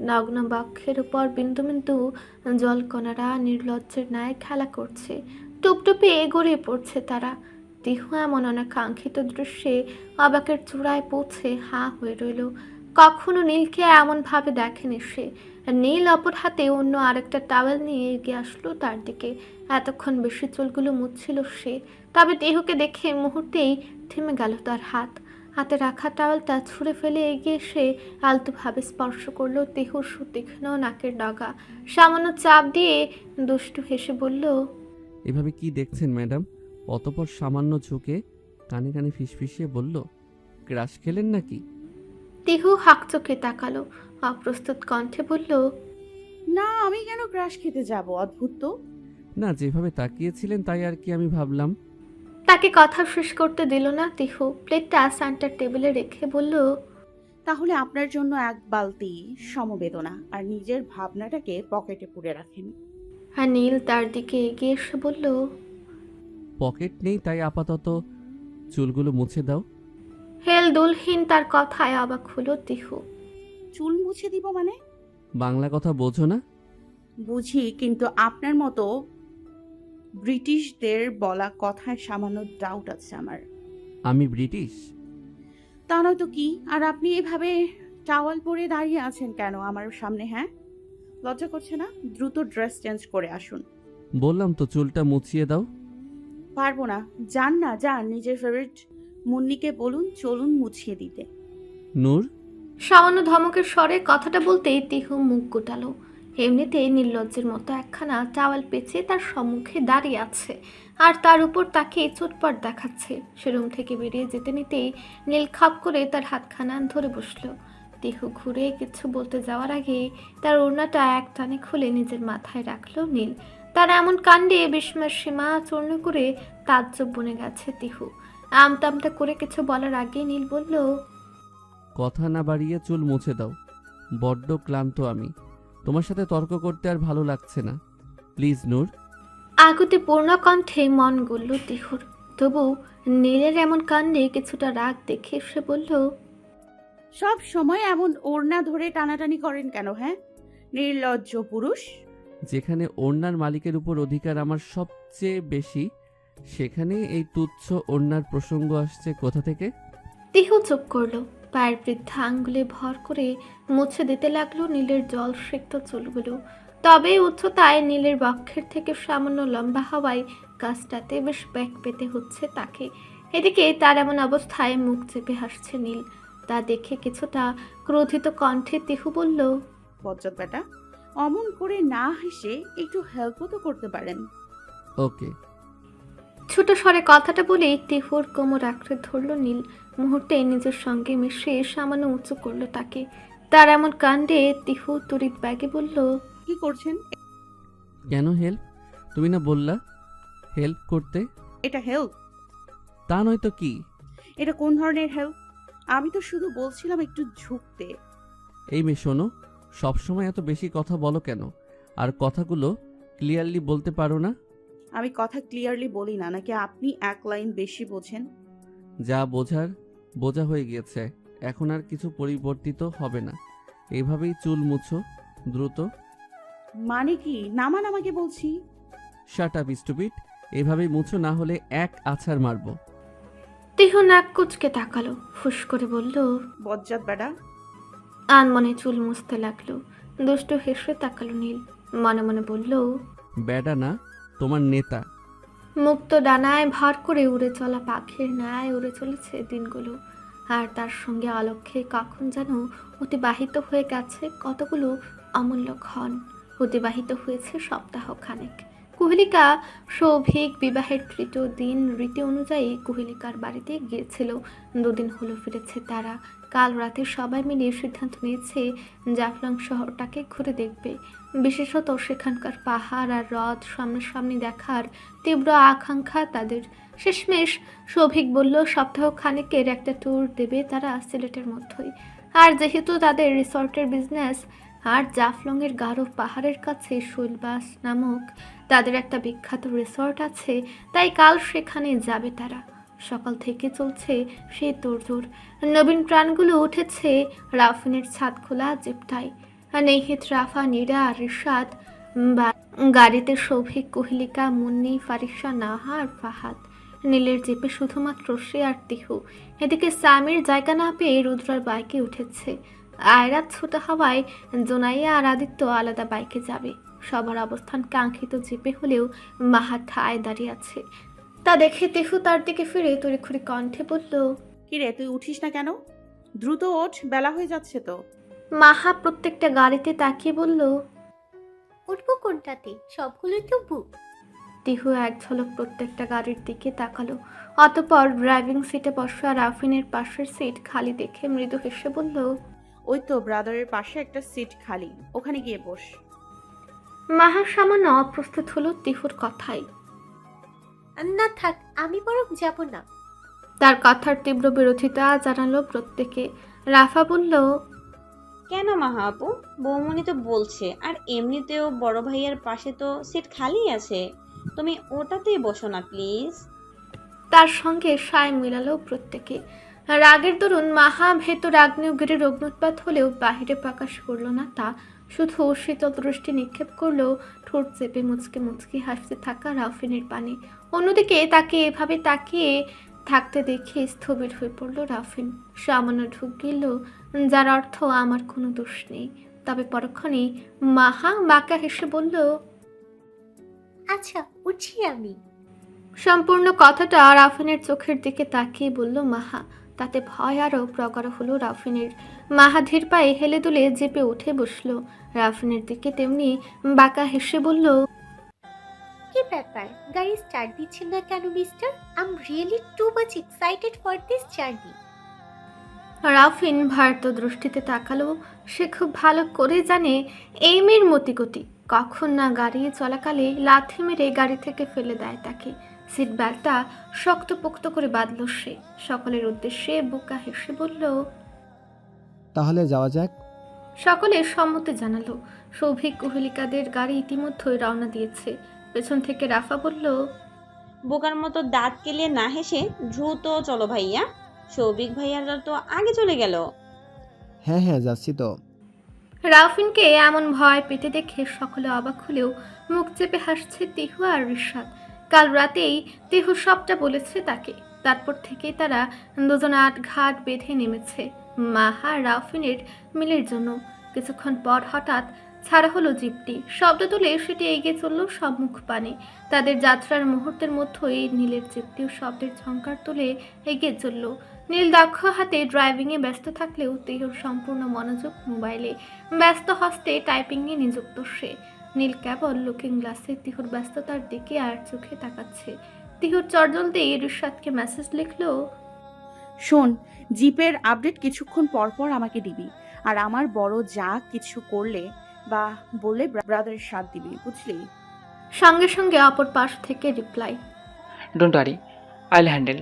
নগ্ন বক্ষের উপর বিন্দু বিন্দু জলকণারা নির্লজ্জের ন্যায় খেলা করছে। টুপটুপে গড়িয়ে পড়ছে তারা। তিহু এমন অনাকাঙ্ক্ষিত দৃশ্যে অবাকের চূড়ায় পৌঁছে হাঁ হয়ে রইল। কখনো নীলকে এমন ভাবে দেখেনি সে। নীল অপর হাতে অন্য আরেকটা টাওয়েল নিয়ে এগিয়ে আসলো তার দিকে। এতক্ষণ বেশি চুলগুলো মুছছিল সে। তবে তিহুকে দেখে মুহূর্তেই থেমে গেল তার হাত। হাতে রাখা টাওয়েলটা ছুঁড়ে ফেলে এগিয়ে এসে আলতোভাবে স্পর্শ করলো তিহুর সুতীক্ষ্ণ নাকের ডগা। সামান্য চাপ দিয়ে দুষ্টু হেসে বলল, এভাবে কি দেখছেন ম্যাডাম? অতপর সামান্য ঝুঁকে কানে কানে ফিসফিসিয়ে বলল, ক্রাশ খেলেন নাকি? তিহু হাকচোখে তাকালো, অপ্রস্তুত কণ্ঠে বলল, না, আমি কেন ক্রাশ খেতে যাব? অদ্ভুত তো। না, যেভাবে তাকিয়েছিলেন তাই আর কি আমি ভাবলাম। তাকে কথা শেষ করতে দিল না তিহু। প্লেটটা সেন্টার টেবিলে রেখে বলল, তাহলে আপনার জন্য এক বালতি সমবেদনা আর নিজের ভাবনাটাকে পকেটে পুরে রাখেন। আর নীল তার দিকে এগিয়ে এসে বলল, পকেট নেই, তাই আপাতত চুলগুলো মুছে দাও। হেলদুলহীন তার কথায় অবাক হলো তিহু। চুল মুছে দিব মানে? বাংলা কথা বোঝো না? বুঝি, কিন্তু আপনার মতো ব্রিটিশদের বলা কথায় সামান্য ডাউট আছে আমার। আমি ব্রিটিশ? তা নয়তো কি? আর আপনি এভাবে টাওয়াল পরে দাঁড়িয়ে আছেন কেন আমার সামনে? হ্যাঁ, লজ্জা করছে না? দ্রুত ড্রেস চেঞ্জ করে আসুন। বললাম তো চুলটা মুছিয়ে দাও। পারবো না। যান না, যান। নিজের ফেভারিট মুন্নিকে বলুন চলুন মুছিয়ে দিতে। নূর, সামান্য ধমকের স্বরে কথাটা বলতেই তিহু মুখ গোটালো। এমনিতেই নির্লজ্জের মতো একখানা টাওয়াল পেঁচিয়ে তার সম্মুখে দাঁড়িয়ে আছে আর তার উপর তাকে চোটপাট দেখাচ্ছে। সে রুম থেকে বেরিয়ে যেতে নিতেই নীল খাপ করে তার হাতখানা ধরে বসলো। তিহু ঘুরে কিছু বলতে যাওয়ার আগে তার ওড়নাটা এক টানে খুলে নিজের মাথায় রাখলো নীল। তার এমন কাণ্ডে বিস্ময়ের সীমা চূর্ণ করে তাজ্জব বনে গেছে তিহু। আমতামটা করে কিছু বলার আগে নীল বলল, কথা না বাড়িয়ে চুল মুছে দাও। বড্ড ক্লান্ত আমি, তোমার সাথে তর্ক করতে আর ভালো লাগছে না। প্লিজ নূর। আকুতি পূর্ণ কণ্ঠে মন গলল তিহুর। তবু নীলের এমন কাণ্ডে কিছুটা রাগ দেখে সে বলল, সব সময় এমন ওড়না ধরে টানাটানি করেন কেন? হ্যাঁ, নির্লজ্জ পুরুষ। যেখানে ওড়নার মালিকের উপর অধিকার আমার সবচেয়ে বেশি, সেখানে এই তুচ্ছ ওড়নার প্রসঙ্গ আসছে কোথা থেকে? তিহু চুপ করলো। পায়ের বৃদ্ধা আঙ্গুলে ভর করে মুছে দিতে লাগলো নীলের জল সিক্ত চুলগুলো। তবে উচ্চতায় নীলের বক্ষের থেকে সামান্য লম্বা হওয়ায় কাজটাতে বেশ ব্যাক পেতে হচ্ছে তাকে। এদিকে তার এমন অবস্থায় মুখ চেপে হাসছে নীল। তা দেখে কিছুটা ক্রোধিত কণ্ঠে তিহু বলল, বজ্জাত বেটা, অমন করে না হেসে একটু হেল্পও তো করতে পারেন। ওকে। ছোট স্বরে কথাটা বলে তিহুর কোমর আঁকড়ে ধরল নীল। মুহূর্তে নিজের সঙ্গে মিশে সামান্য উঁচু করলো তাকে। তার এমন কাণ্ডে তিহু তড়িৎ ব্যাগে বলল, কি করছেন? কেন হেল্প? তুমি না বললা হেল্প করতে? এটা হেল্প? তা নয়তো কি? এটা কোন ধরনের হেল্প? আমি তো শুধু বলছিলাম একটু ঝুঁকতে। এই মেয়ে শোনো, সবসময় এত বেশি কথা বলো কেন? আর কথাগুলো ক্লিয়ারলি বলতে পারো না? আমি কথা ক্লিয়ারলি বলি না, নাকি আপনি এক লাইন বেশি বোঝেন? যা বোঝার বোঝা হয়ে গিয়েছে, এখন আর কিছু পরিবর্তিত হবে না। এইভাবেই চুল মুছো দ্রুত। মানে কি? নামান আমাকে বলছি। Shut up stupid. এইভাবেই মুছো, না হলে এক আছাড় মারবো। তিহু নাক কুচকে তাকালো, ফুস করে বলল, বজ্জাত বেটা। আনমনে চুল মুছতে লাগলো। দুষ্ট হেসে তাকালো নীল। মনে মনে বলল, ব্যাডা না, তোমার নেতা। মুক্ত ডানায় ভর করে উড়ে চলা পাখির ন্যায় উড়ে চলেছে দিনগুলো। আর তার সঙ্গে অলক্ষ্যে কখন যেন অতিবাহিত হয়ে গেছে কতগুলো অমূল্য ক্ষণ। অতিবাহিত হয়েছে সপ্তাহ খানেক। কুহেলিকা সৌভিক বিবাহের তৃতীয় দিন রীতি অনুযায়ী কুহেলিকার বাড়িতে গিয়েছিল। 2 দিন হলো ফিরেছে তারা। কাল রাতে সবাই মিলে সিদ্ধান্ত নিয়েছে জাফলং শহরটাকে ঘুরে দেখবে। বিশেষত সেখানকার পাহাড় আর হ্রদ সামনাসামনি দেখার তীব্র আকাঙ্ক্ষা তাদের। শেষমেশ সৌভিক বলল সপ্তাহ খানেকের একটা ট্যুর দেবে তারা সিলেটের মধ্যেই। আর যেহেতু তাদের রিসর্টের বিজনেস আর জাফলংয়ের গাঢ় পাহাড়ের কাছে শৈলবাস নামক তাদের একটা বিখ্যাত রিসর্ট আছে, তাই কাল সেখানে যাবে তারা। সকাল থেকে চলছে সেই তোড়জোড়। নবীন প্রাণগুলো উঠেছে রাফিনের ছাদ খোলা জিপটায়। নেহিত, রাফা, নীরা আর রিশাদ, গাড়িতে সৌভিক, কুহেলিকা, মুন্নি, ফারিসা, নাহা আর ফাহাদ। নীলের জিপে শুধুমাত্র সে আর তিহু। এদিকে সামির জায়গা না পেয়ে রুদ্রার বাইকে উঠেছে। আয়রাত ছোটা হওয়ায় জোনাইয়া আর আদিত্য আলাদা বাইকে যাবে। সবার অবস্থান কাঙ্ক্ষিত জিপে হলেও মাহা ঠায় দাঁড়িয়ে আছে। তা দেখে তিহু তার দিকে ফিরে তড়িঘড়ি কণ্ঠে বলল, কিরে, তুই উঠিস না কেন? দ্রুত ওঠ, বেলা হয়ে যাচ্ছে তো। মাহা প্রত্যেকটা গাড়িতে তাকিয়ে বলল, উঠবো কোনটাতে? সবগুলোই তো বুক। তিহু এক ঝলক প্রত্যেকটা গাড়ির দিকে তাকালো। অতঃপর ড্রাইভিং সিটে বসা রাফিনের পাশের সিট খালি দেখে মৃদু হেসে বলল, ওই তো ব্রাদারের পাশে একটা সিট খালি, ওখানে গিয়ে বস। মাহা সামান্য অপ্রস্তুত হলো তিহুর কথাই। না থাক, আমি বরং যাব না। তার কথার তীব্র বিরোধিতা জানালো প্রত্যেকে। রাফা বলল, কেন মাহা আপু, বৌমনি তো বলছে, আর এমনিতেও বড় ভাইয়ার পাশে তো সিট খালি আছে, তুমি ওটাতেই বসো না প্লিজ। তার সঙ্গে সায় মিলালো প্রত্যেকে। রাগের দরুন মাহা ভেতর আগ্নেয়গিরির অগ্নুৎপাত হলেও বাহিরে প্রকাশ করলো না তা, শুধু শীতল দৃষ্টি নিক্ষেপ করলো ঠোঁট চেপে মুচকে মুচকে হাসতে থাকা রাফিনের পানে। অন্যদিকে তাকে এভাবে তাকিয়ে থাকতে দেখে স্থবির হয়ে পড়ল রাফিন। সামান্য ঢুক গেল, যার অর্থ আমার কোনো দোষ নেই। তবে পরক্ষণেই মাহা বাঁকা হেসে বলল, আচ্ছা উঠছি আমি। সম্পূর্ণ কথাটা রাফিনের চোখের দিকে তাকিয়ে বলল মাহা। তাতে ভয় আরও প্রগাঢ় হলো রাফিনের। মাহা ধীর পায়ে হেলে দুলে চেপে উঠে বসলো রাফিনের দিকে, তেমনি বাঁকা হেসে বলল, কি ব্যাপার, গাড়ি স্টার্ট দিচ্ছেন না কেন mister? I am really too much excited for this journey. Rafin ভারত দৃষ্টিতে তাকালো। সে খুব ভালো করে জানে এই মেয়ের মতিগতি। কখন না গাড়ি চলাকালে লাথি মেরে গাড়ি থেকে ফেলে দেয় তাকে। সিট বেল্টটা শক্তপোক্ত করে বাঁধল সে। সকলের উদ্দেশ্যে বোকা হেসে বলল, তাহলে যাওয়া যাক। সকলে সম্মতি জানালো। সৌভিক কুহেলিকাদের গাড়ি ইতিমধ্যেই রওনা দিয়েছে। পেছন থেকে রাফা বলল, বোকার মতো দাঁত কেলিয়ে না হেসে দ্রুত চলো ভাইয়া, সৌভিক ভাইয়ারা তো আগে চলে গেল। হ্যাঁ হ্যাঁ যাচ্ছি তো। রাফিনকে এমন ভয় পেতে দেখে সকলে অবাক হলেও মুখ চেপে হাসছে তিহু আর রিশাদ। কাল রাতেই তিহু সবটা বলেছে তাকে। তারপর থেকে তারা দুজনে আটঘাট বেঁধে নেমেছে মাহা রাফিনের মিলের জন্য। কিছুক্ষণ পর হঠাৎ ছাড়া হলো জিপটি। শব্দ তুলে সেটি এগিয়ে চলল সম্মুখ পানে। তাদের যাত্রার মুহূর্তের মধ্যেই নীলের জিপটিও শব্দের ঝংকার তুলে এগিয়ে চলল। নীল দক্ষ হাতে ড্রাইভিংয়ে ব্যস্ত থাকলেও তিহুর সম্পূর্ণ মনোযোগ মোবাইলে। ব্যস্ত হস্তে টাইপিংয়ে নিযুক্ত সে। নীল কেবল লুকিং গ্লাসে তিহুর ব্যস্ততার দিকে আর চোখে তাকাচ্ছে। তিহুর চটজলদি রিশাদকে মেসেজ লিখলো, শোন, জিপের আপডেট কিছুক্ষণ পর পর আমাকে দিবি, আর আমার বড় যা কিছু করলে বা বললে ব্রাদারের সাথ দিবি, বুঝলি? সঙ্গে সঙ্গে অপর পাশ থেকে reply, don't worry, I'll handle.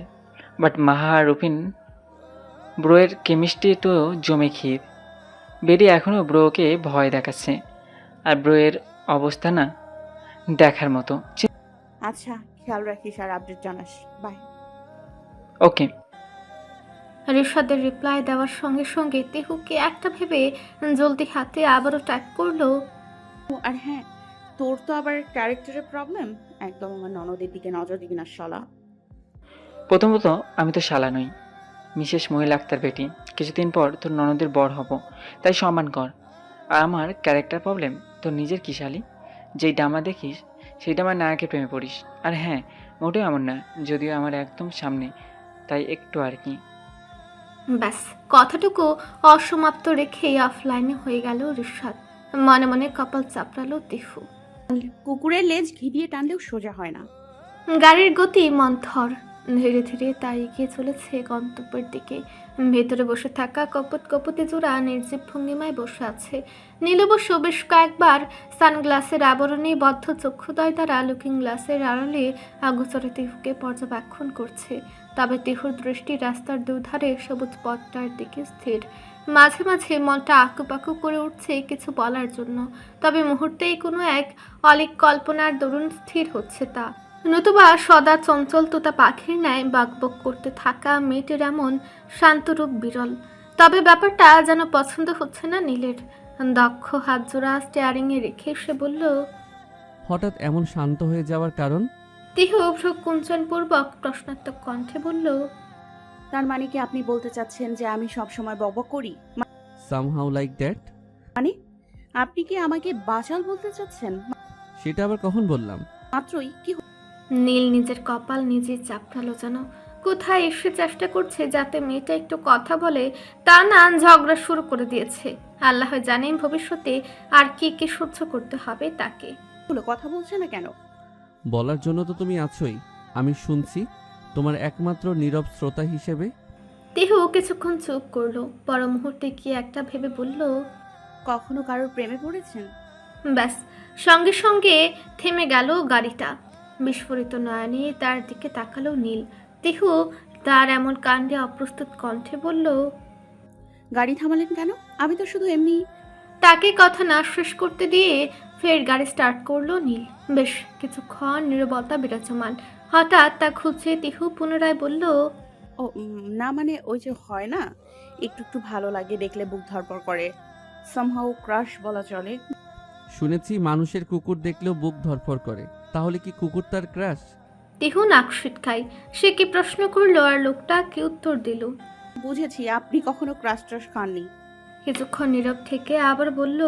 But Maha আর রুপিন ব্রোয়ের কেমিস্ট্রি তো জমে ক্ষীর। বেরি এখনও ব্রোকে ভয় দেখাচ্ছে, আর ব্রোয়ের অবস্থা না দেখার মতো। আচ্ছা, খেয়াল রাখিস আর আপডেট জানাস। বাই। ওকে। রিশাদের রিপ্লাই দেওয়ার সঙ্গে সঙ্গে তিহুকে একটা ভেবে জলদি হাতে আবারও টাইপ করলো, আর হ্যাঁ, তোর তো আবার ক্যারেক্টারের প্রবলেম। একদম আমার ননদের দিকে নজর দিবি না শালা। প্রথমত আমি তো শালা নই, মিসেস মহিলা আক্তার বেটি। কিছুদিন পর তোর ননদের বর হব, তাই সম্মান কর। আর আমার ক্যারেক্টার প্রবলেম তোর নিজের কি শালি? যেই ডামা দেখিস সেই ডামার নায়কের প্রেমে পড়িস। আর হ্যাঁ, মোটেও এমন না, যদিও আমার একদম সামনে, তাই একটু আর কি। ব্যাস কথাটুকু অসমাপ্ত রেখেই অফলাইনে হয়ে গেল রিশাদ। মনে মনে কপাল চাপড়ালো তিহু। কুকুরের লেজ ঘি দিয়ে টানলেও সোজা হয় না। গাড়ির গতি মন্থর। ধীরে ধীরে তাই এগিয়ে চলেছে গন্তব্যের দিকে। ভেতরে বসে থাকা কপত কপতি জোড়া নির্জীব ভঙ্গিমায় বসে আছে। নীলবশ বেশ কয়েকবার সানগ্লাসের আবরণে বদ্ধ চক্ষুদয় দ্বারা লুকিং গ্লাসের আড়ালে আগোচরে তিহুকে পর্যবেক্ষণ করছে। তবে তিহুর দৃষ্টি রাস্তার দুধারে সবুজ পথটার দিকে স্থির। মাঝে মাঝে মনটা আকুপাকু করে উঠছে কিছু বলার জন্য, তবে মুহূর্তেই কোনো এক অলিক কল্পনার দরুন স্থির হচ্ছে তা। নতুবা সদা চঞ্চল তোতা পাখির ন্যায় বকবক করতে থাকা মেয়েটির এমন শান্তরূপ বিরল। তবে ব্যাপারটা যেন পছন্দ হচ্ছে না নীলের। দক্ষ হাত জোড়া স্টিয়ারিংয়ে রেখে সে বলল, হঠাৎ এমন শান্ত হয়ে যাওয়ার কারণ? তিহু ভ্রু কুঞ্চনপূর্বক প্রশ্নাত্মক কণ্ঠে বলল, তার মানে কি আপনি বলতে চাচ্ছেন যে আমি সবসময় বকবক করি? Somehow like that. মানে আপনি কি আমাকে বাচাল বলতে চাচ্ছেন? সেটা আবার কখন বললাম? মাত্রই কি নীল নিজের কপাল নিজেই চাপড়ালো যেন। কোথায় এসে চেষ্টা করছে যাতে মেয়েটা একটু কথা বলে, তা না ঝগড়া শুরু করে দিয়েছে। আল্লাহ জানেন ভবিষ্যতে আর কি কি সহ্য করতে হবে তাকে। কথা বলছে না কেন? বলার জন্য তো তুমি আছোই, আমি শুনছি তোমার একমাত্র নীরব শ্রোতা হিসেবে। তিহু কিছুক্ষণ চুপ করলো, পর মুহূর্তে কি একটা ভেবে বলল, কখনো কারোর প্রেমে পড়েছেন? ব্যাস সঙ্গে সঙ্গে থেমে গেল গাড়িটা। বিস্ফোরিত নয়নে তার দিকে তাকালো নীল। তিহু তার এমন কাণ্ডে অপ্রস্তুত কণ্ঠে বলল, গাড়ি থামালেন কেন? আমি তো শুধু এমনি। তাকে কথা না শেষ করতে দিয়ে ফের গাড়ি স্টার্ট করলো নীল। বেশ কিছুক্ষণ নীরবতা বিরাজমান। হঠাৎ তা খুঁজে তিহু পুনরায় বলল, ও না, মানে ওই যে হয় না, একটু একটু ভালো লাগে দেখলে বুক ধরপড় করে, সামহাউ ক্রাশ বলা চলে। শুনেছি মানুষের কুকুর দেখলেও বুক ধরফর করে, তাহলে কি কুকুর তার ক্রাশ? তিহু নাক সিটকায়। সে কি প্রশ্ন করলো আর লোকটা কি উত্তর দিল? বুঝেছি, আপনি কখনো ক্রাশ ট্রাশ খাননি। কিছুক্ষণ নীরব থেকে আবার বলল,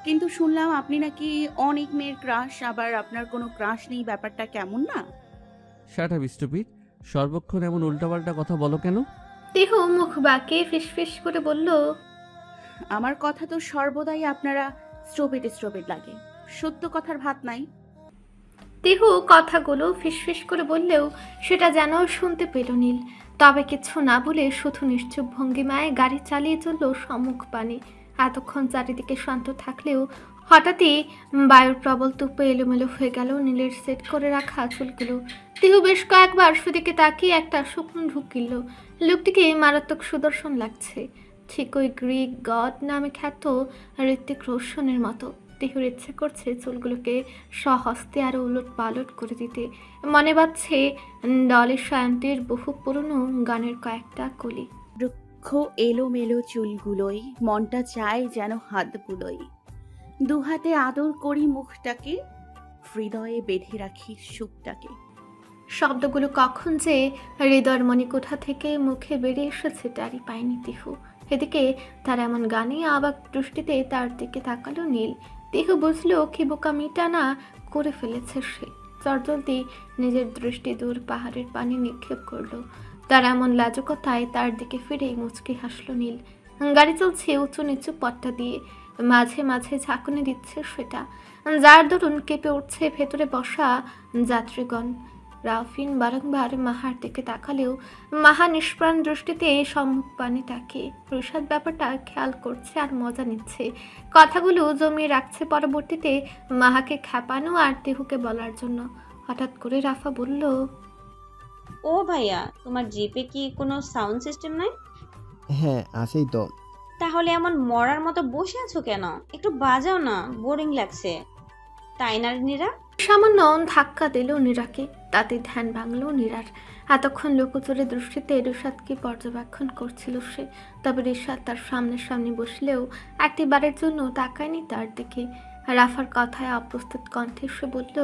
কিন্তু শুনলাম আপনি নাকি অনেক মেয়ের ক্রাশ, আবার আপনার কোনো ক্রাশ নেই, ব্যাপারটা কেমন না? শাট আপ স্টুপিড, সর্বক্ষণ এমন উল্টাপাল্টা কথা বলো কেন? তিহু মুখ বাঁকিয়ে ফিসফিস করে বলল, আমার কথা তো সর্বদাই আপনারা স্ট্রোপিড স্ট্রোপিড লাগে, সত্য কথার ভাত নাই। তিহু কথাগুলো ফিসফিস করে বললেও সেটা যেন শুনতে পেল নীল। তবে কিছু না বলে শুধু নিশ্চুপ ভঙ্গিমায় গাড়ি চালিয়ে চলল সম্মুখ পানে। এতক্ষণ চারিদিকে শান্ত থাকলেও হঠাৎই বায়ুর প্রবল তুপে এলোমেলো হয়ে গেল নীলের সেট করে রাখা চুলগুলো। তিহু বেশ কয়েকবার সেদিকে তাকিয়ে একটা শুকনো ঢুক গিলল। লোকটিকে মারাত্মক সুদর্শন লাগছে, ঠিক ওই গ্রিক গড নামে খ্যাত ঋত্বিক রোশনের মতো। তিহুর ইচ্ছে করছে চুলগুলোকে স্বহস্তে আরো উলট পালট করে দিতে। মনে বাজছে ডলি শান্তির বহু পুরনো গানের কয়েকটা কলি। বৃক্ষ এলোমেলো চুলগুলোই, মনটা চায় যেন হাত বুলোই, দুহাতে আদর করি মুখটাকে, হৃদয়ে বেঁধে রাখি সুখটাকে। শব্দগুলো কখন যে হৃদয়ের মণিকোঠা থেকে মুখে বেরিয়ে এসেছে তারই পায়নি তিহু। এদিকে তার এমন গানে অবাক দৃষ্টিতে তার দিকে তাকালো নীল। তিহু বুঝলো কি বোকামিটা না করে ফেলেছে সে। চটজলদি নিজের দৃষ্টি দূর পাহাড়ের পানি নিক্ষেপ করলো। তার এমন লাজুকতায় তার দিকে ফিরেই মুচকি হাসলো নীল। গাড়ি চলছে উঁচু নিচু পথটা দিয়ে, মাঝে মাঝে ঝাঁকুনি দিচ্ছে সেটা, যার দরুন কেঁপে উঠছে ভেতরে বসা যাত্রীগণ। রাফিন বারংবার মাহার দিকে তাকালেও মাহা নিষ্প্রাণ দৃষ্টিতে সম্মুখ পানে তাকে রুশাদ ব্যাপারটা খেয়াল করছে আর মজা নিচ্ছে। কথাগুলো জমিয়ে রাখছে পরবর্তীতে মাহাকে খ্যাপানো আর তিহুকে বলার জন্য। হঠাৎ করে রাফা বলল, ও ভাইয়া, তোমার জিপে কি কোনো সাউন্ড সিস্টেম নাই? হ্যাঁ আছেই তো। তাহলে এমন মরার মতো বসে আছো কেন? একটু বাজাও না, বোরিং লাগছে। তাই না নীরা? সামান্য ধাক্কা দিল নীরাকে, তাতে ধ্যান ভাঙল নীরার। এতক্ষণ লোকচুরে দৃষ্টিতে রিশাদকে পর্যবেক্ষণ করছিল সে। তবে রিশাদ তার সামনাসামনি বসলেও একটিবারের জন্য তাকায়নি তার দিকে। রাফার কথায় অপ্রস্তুত কণ্ঠে সে বলল,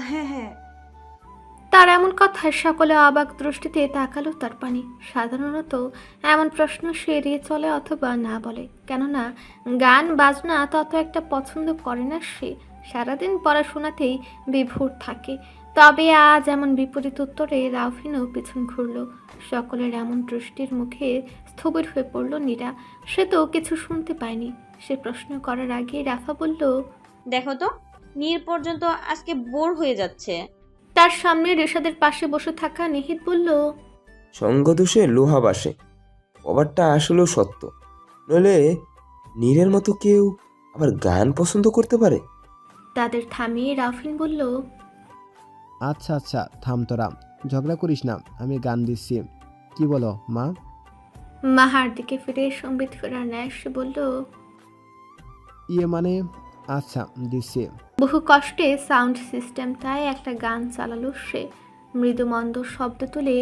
হ্যাঁ হ্যাঁ। তার এমন কথায় সকলে অবাক দৃষ্টিতে তাকালো তার পানে। সাধারণত এমন প্রশ্ন সে এড়িয়ে চলে অথবা না বলে, কেননা গান বাজনা তত একটা পছন্দ করে না সে। সারাদিন পড়াশোনাতেই বিভোর থাকে। তবে আজ এমন বিপরীত উত্তরে রাফিনও পিছন ঘুরল। সকলের এমন দৃষ্টির মুখে স্থবির হয়ে পড়ল নীরা। সে তো কিছু শুনতে পায়নি। সে প্রশ্ন করার আগে রাফা বলল, দেখো তো, নীর পর্যন্ত আজকে বোর হয়ে যাচ্ছে। তার সামনে রিশাদের পাশে বসে থাকা নিহিত বলল, সঙ্গদোষে লোহা বাসে, কবারটা আসলেও সত্য। নইলে নীরের মতো কেউ আবার গান পছন্দ করতে পারে? তাদের থামিয়ে রাফিন বলল, আচ্ছা আচ্ছা থাম তোরা, ঝগড়া করিস না, আমি গান দিচ্ছি, কি বলো মা? মাহার দিকে ফিরে সম্বিত ফেরার ন্যায় সে বলল, ইয়ে মানে আচ্ছা দিচ্ছি। বহু কষ্টে সাউন্ড সিস্টেমটায় একটা গান চালালো সে। মৃদু মন্দ শব্দ তুলে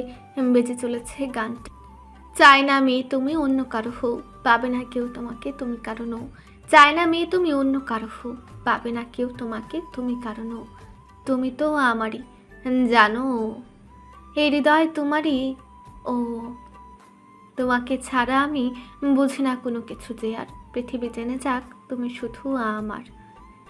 বেজে চলেছে গানটা। চাই না মেয়ে তুমি অন্য কারো হও, পাবে না কেউ তোমাকে তুমি কারো নও। চাই না মেয়ে তুমি অন্য কারো হও, পাবে না কেউ তোমাকে তুমি কারো নও। তুমি তো আমারই, জানো এই হৃদয় তোমারই। ও তোমাকে ছাড়া আমি বুঝি না কোনো কিছু যে আর। পৃথিবী জেনে যাক তুমি শুধু আমার।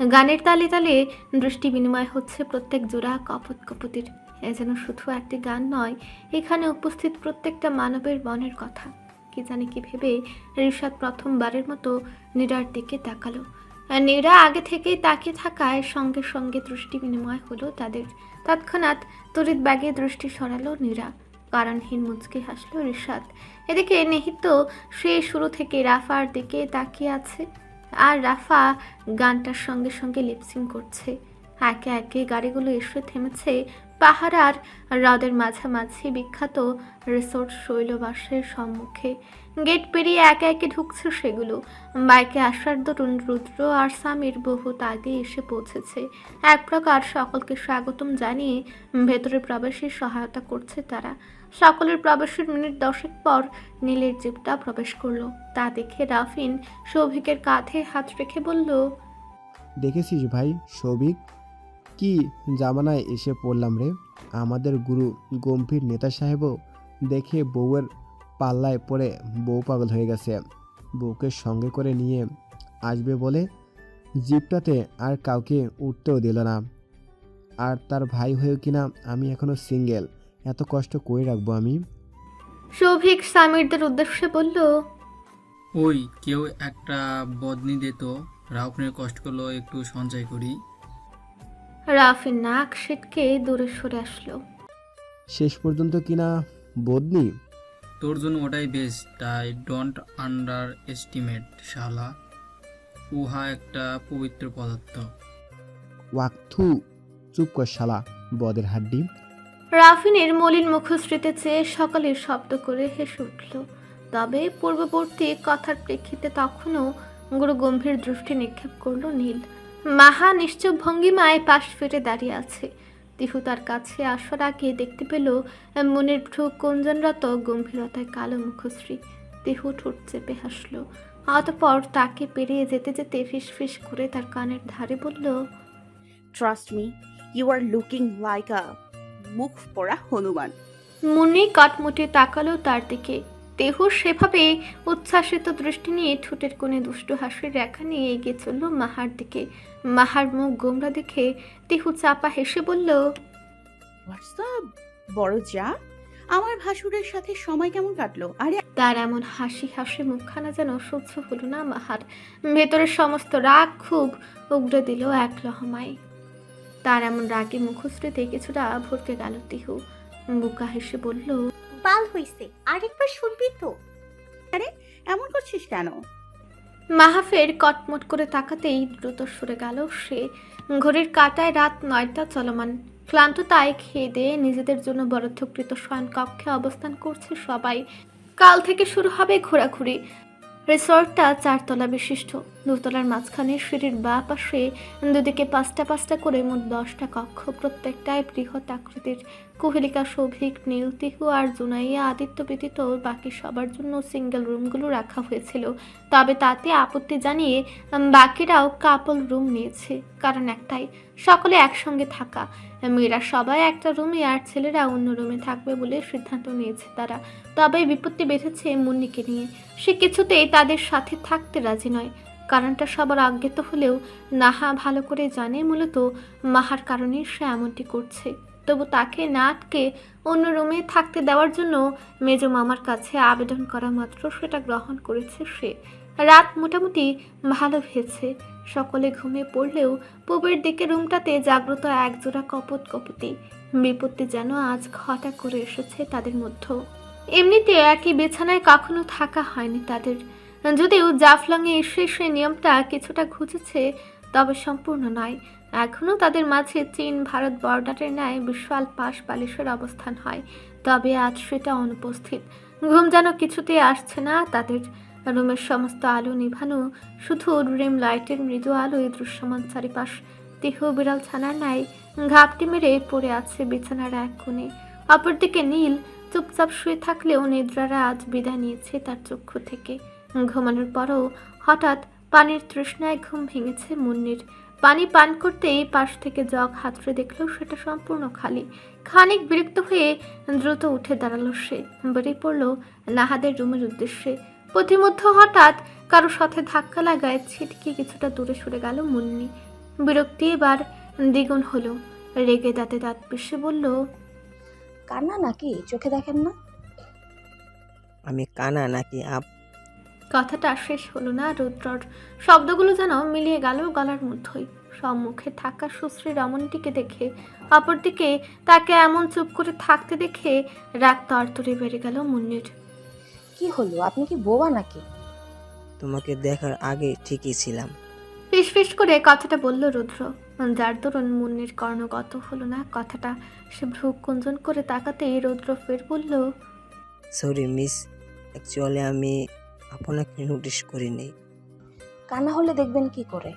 গানের তালে তালে দৃষ্টি বিনিময় হচ্ছে প্রত্যেক জোড়া কপত কপতির। এ যেন শুধু একটি গান নয়, এখানে উপস্থিত প্রত্যেকটা মানবের মনের কথা। কি জানি কি ভেবে রিশাদ প্রথমবারের মতো নীরার দিকে তাকালো। নীরা আগে থেকেই তাকিয়ে থাকায় সঙ্গে সঙ্গে দৃষ্টি বিনিময় হলো তাদের। তৎক্ষণাৎ তড়িৎ ব্যাগে দৃষ্টি সরালো নীরা। কারণহীন মুচকি হাসলো রিশাদ। এদিকে নিহিত সে শুরু থেকে রাফার দিকে তাকিয়ে আছে, আর রাফা গানটার সঙ্গে সঙ্গে লিপসিং করছে। একে একে গাড়িগুলো এসে থেমেছে পাহাড় আর হ্রদের মাঝামাঝি বিখ্যাত রিসোর্ট শৈলবাসের সম্মুখে। গেট পেরিয়ে একে একে ঢুকছে সেগুলো। বাইকে আসার দরুন রুদ্র আর সামির বহুত আগে এসে পৌঁছেছে। এক প্রকার সকলকে স্বাগতম জানিয়ে ভেতরে প্রবেশের সহায়তা করছে তারা। সকলের প্রবেশের মিনিট 10 পর নীলের জিপটা প্রবেশ করলো। তা দেখে রাফিন সৌভিকের কাঁধে হাত রেখে বলল, দেখেছিস ভাই সৌভিক, কি জামানায় এসে পড়লাম রে। আমাদের গুরু গম্ভীর নেতা সাহেবও দেখে বউয়ের পাল্লায় পড়ে বউ পাগল হয়ে গেছে। বউকে সঙ্গে করে নিয়ে আসবে বলে জিপটাতে আর কাউকে উঠতেও দিল না। আর তার ভাই হয়েও কিনা আমি এখনো সিঙ্গেল, এত কষ্ট করে রাখবো আমি। সৌভিক সামিরদের উদ্দেশ্যে বলল, ওই কেউ একটা বদনি দে তো, রাউফনের কষ্টগুলো একটু সঞ্চয় করি। রাফিন নাক সিটকে দূরে সরে আসলো। শেষ পর্যন্ত কিনা বদনি? তোর জন্য ওটাই বেস্ট, তাই ডোন্ট আন্ডার এস্টিমেট শালা। উহা একটা পবিত্র পদার্থ। ওয়াক্থু, চুপ কর শালা বদের হাড্ডি। রাফিনের মলিন মুখশ্রীতে চেয়ে সকলের শব্দ করে হেসে উঠল। তবে পূর্ববর্তী কথার প্রেক্ষিতে তখনও গুরু গম্ভীর দৃষ্টি নিক্ষেপ করল নীল। মাহা নিশ্চুপ ভঙ্গিমায় পাশ ফিরে দাঁড়িয়ে আছে। তিহু তার কাছে আসার আগে দেখতে পেল মনের ভ্রু কুঞ্জনরত গম্ভীরতায় কালো মুখশ্রী। তিহু ঠোঁট চেপে হাসল। অতঃপর তাকে পেরিয়ে যেতে যেতে ফিস ফিস করে তার কানের ধারে বলল, trust me, you are looking like a মুখ পড়া হনুমান। মুন্নি কাটমুটে তাকালো তার দিকে। তেহু সেভাবে উচ্ছ্বাসিত দৃষ্টি নিয়ে ঠোঁটের কোণে দুষ্টু হাসির রেখা নিয়ে এগিয়ে চলল মাহার দিকে। মাহার মুখ গোমরা দেখে তেহু চাপা হেসে বলল, হোয়াটসঅ্যাপ বড় যা, আমার ভাসুরের সাথে সময় কেমন কাটলো? আরে তার এমন হাসি হাসি মুখখানা যেন সহ্য হলো না মাহার। ভেতরের সমস্ত রাগ খুব উগড়ে দিল এক লহমায়। তার এমন রাগে মুখশ্রীতে কিছুটা ভরকে গেল তিহু। বুকা হেসে বলল, বাল হইছে, আরেকবার শুনবি তো? আরে এমন করছিস কেন? মাহাফের কটমট করে তাকাতেই দ্রুত সরে গেল সে। ঘড়ির কাঁটায় রাত 9টা চলমান। ক্লান্ত তাই খেয়ে দিয়ে নিজেদের জন্য বরাদ্দকৃত শয়ন কক্ষে অবস্থান করছে সবাই। কাল থেকে শুরু হবে ঘোরাঘুরি। রিসর্টটা 4 তলা বিশিষ্ট। 2 তলার মাঝখানে সিঁড়ির বাঁ পাশে দুদিকে 5টা 5টা করে মোট 10টা কক্ষ, প্রত্যেকটায় বৃহৎ আকৃতির। কুহেলিকা, সৌভিক, নীল, তিহু আর জুনাইয়া, আদিত্য ব্যতীত বাকি সবার জন্য সিঙ্গেল রুমগুলো রাখা হয়েছিল। তবে তাতে আপত্তি জানিয়ে বাকিরাও কাপল রুম নিয়েছে। কারণ একটাই, সকলে একসঙ্গে থাকা। মেয়েরা সবাই একটা রুমে আর ছেলেরা অন্য রুমে থাকবে বলে সিদ্ধান্ত নিয়েছে তারা। তবে বিপত্তি বেঁধেছে মুন্নিকে নিয়ে। সে কিছুতেই তাদের সাথে থাকতে রাজি নয়। কারণটা সবার অজ্ঞাত হলেও নাহা ভালো করে জানে মূলত মাহার কারণে সে এমনটি করছে। তবু তাকে না আটকে অন্য রুমে থাকতে দেওয়ার জন্য মেজো মামার কাছে আবেদন করা মাত্র সেটা গ্রহণ করেছে সে। রাত মোটামুটি ভালো হয়েছে। সকলে ঘুমিয়ে পড়লেও পূবের দিকে রুমটাতে জাগ্রত একজোড়া কপত কপতি। বিপত্তি যেন আজ ঘটা করে এসেছে তাদের মধ্যে। এমনিতে একই বিছানায় কখনো থাকা হয়নি তাদের। যদিও জাফলংয়ে এসে সে নিয়মটা কিছুটা ঘুচেছে, তবে সম্পূর্ণ নয়। এখনও তাদের মাঝে চীন ভারত বর্ডারের ন্যায় বিশাল পাশ বালিশের অবস্থান হয়। তবে আজ সেটা অনুপস্থিত। ঘুম যেন কিছুতেই আসছে না তাদের। রুমের সমস্ত আলো নিভানো, শুধু রিম লাইটের মৃদু আলোয় দৃশ্যমান চারিপাশ। দেহ বিড়াল ছানার ন্যায় ঘাপটি মেরে পড়ে আছে বিছানার এক কোণে। অপরদিকে নীল চুপচাপ শুয়ে থাকলেও নিদ্রারা আজ বিদায় নিয়েছে তার চক্ষু থেকে। ঘুমানোর পরও হঠাৎ পানির তৃষ্ণায় ঘুম ভেঙেছে মুন্নির। পানি পান করতেই পাশ থেকে জগ হাতড়ে দেখলো সেটা সম্পূর্ণ খালি। খানিক বিরক্ত হয়ে দ্রুত উঠে দাঁড়ালো সে। বেরিয়ে পড়লো নাহাদের রুমের উদ্দেশ্যে। পথিমধ্যে হঠাৎ কারো সাথে ধাক্কা লাগায় ছিটকে কিছুটা দূরে সরে গেল মুন্নি। বিরক্তি এবার দ্বিগুণ হলো। রেগে দাঁতে দাঁত পিষে বলল, কান্না নাকি? চোখে দেখেন না? আমি কানা নাকি আপ? কথাটা শেষ হলো না রুদ্রর। শব্দগুলো যেন মিলিয়ে গেল গলার মধ্যেই। সম্মুখে থাকা সুশ্রী রমণীটিকে দেখে, অপরদিকে তাকে এমন চুপ করে থাকতে দেখে রাগ তরতরে বেড়ে গেল মুন্নির। কি হলো? আপনি কি বোবা নাকি? তোমাকে দেখার আগে ঠিকই ছিলাম। ফিস ফিস করে কথাটা বলল রুদ্র। যার দরুন মুন্নির কর্ণগত হলো না কথাটা। সে ভ্রু কুঞ্চন করে তাকাতেই রৌদ্র ফের বলল, সরি মিস, অ্যাকচুয়ালি আমি আপনাকে নোটিস করিনি। কান্না হলে দেখবেন কি করে?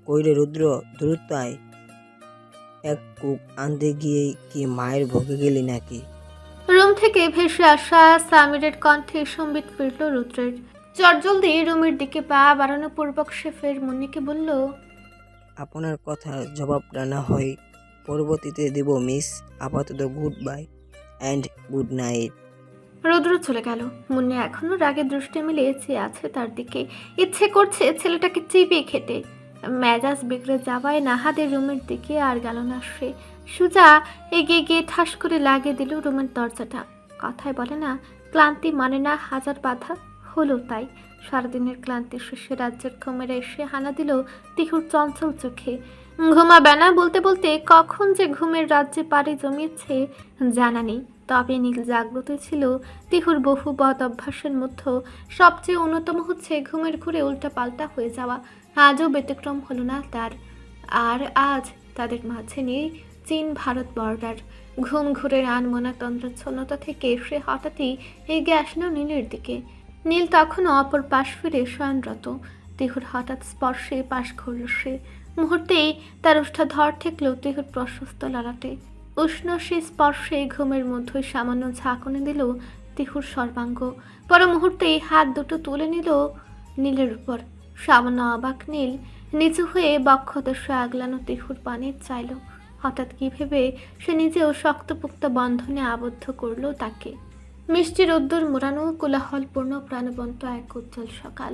কইরে রুদ্র, দ্রুত আয়। এক কুক আনতে গিয়ে কি মায়ের ভোগে গেলি নাকি? রুম থেকে ভেসে আসা সামিরের কণ্ঠে সম্বিত ফিরল রুদ্রের। চটজলদি রুমের দিকে পা বাড়ানো পূর্বক সে ফের মুন্নিকে বলল, আপনার কথার জবাবটা না হয় পরবর্তীতে দেব মিস। আপাতত goodbye and good night. Rudra চলে গেল। মুন্নি এখনো রাগে দৃষ্টি মিলিয়ে চেয়ে আছে তার দিকে। ইচ্ছে করছে ছেলেটাকে চিবিয়ে খেতে। মেজাজ বিগড়ে যাওয়ায় নাহাদের রুমের দিকে আর গেল না সে। সুজা এগিয়ে গিয়ে ঠাস করে লাগিয়ে দিল রুমের দরজাটা। কথায় বলে না, ক্লান্তি মানে না হাজার বাধা। হলো তাই। সারাদিনের ক্লান্তি শেষে রাজ্যের ঘুমের এসে হানা দিল তিহুর চঞ্চল চোখে। ঘুমাবে না বলতে বলতে কখন যে ঘুমের রাজ্যে পাড়ি জমিয়েছে জানা নেই। তবে নীল জাগ্রত ছিল। তিহুর বহু বদ অভ্যাসের মধ্যে সবচেয়ে অন্যতম হচ্ছে ঘুমের ঘুরে উল্টা পাল্টা হয়ে যাওয়া। আজও ব্যতিক্রম হলো না তার। আর আজ তাদের মাঝে নেই চীন ভারত বর্ডার। ঘুম ঘুরে আনমনা তন্দ্রাচ্ছন্নতা থেকে সে হঠাৎই এগিয়ে আসলো নীলের দিকে। নীল তখনও অপর পাশ ফিরে শয়নরত। তিহুর হঠাৎ স্পর্শে পাশ ঘুরল সে। মুহূর্তেই তার ওষ্ঠা ধর ঠেকল তিহুর প্রশস্ত ললাটে। উষ্ণ সে স্পর্শে ঘুমের মধ্যে সামান্য ঝাঁকুনি দিল তিহুর সর্বাঙ্গ। পর মুহূর্তেই হাত দুটো তুলে নিল নীলের উপর। সামান্য অবাক নীল নিচু হয়ে বক্ষদেশে আগলানো তিহুর পানে চাইল। হঠাৎ কি ভেবে সে নিজেও শক্তপোক্ত বন্ধনে আবদ্ধ করল তাকে। মিষ্টি রোদ্দুর মোড়ানো কোলাহলপূর্ণ প্রাণবন্ত এক উজ্জ্বল সকাল।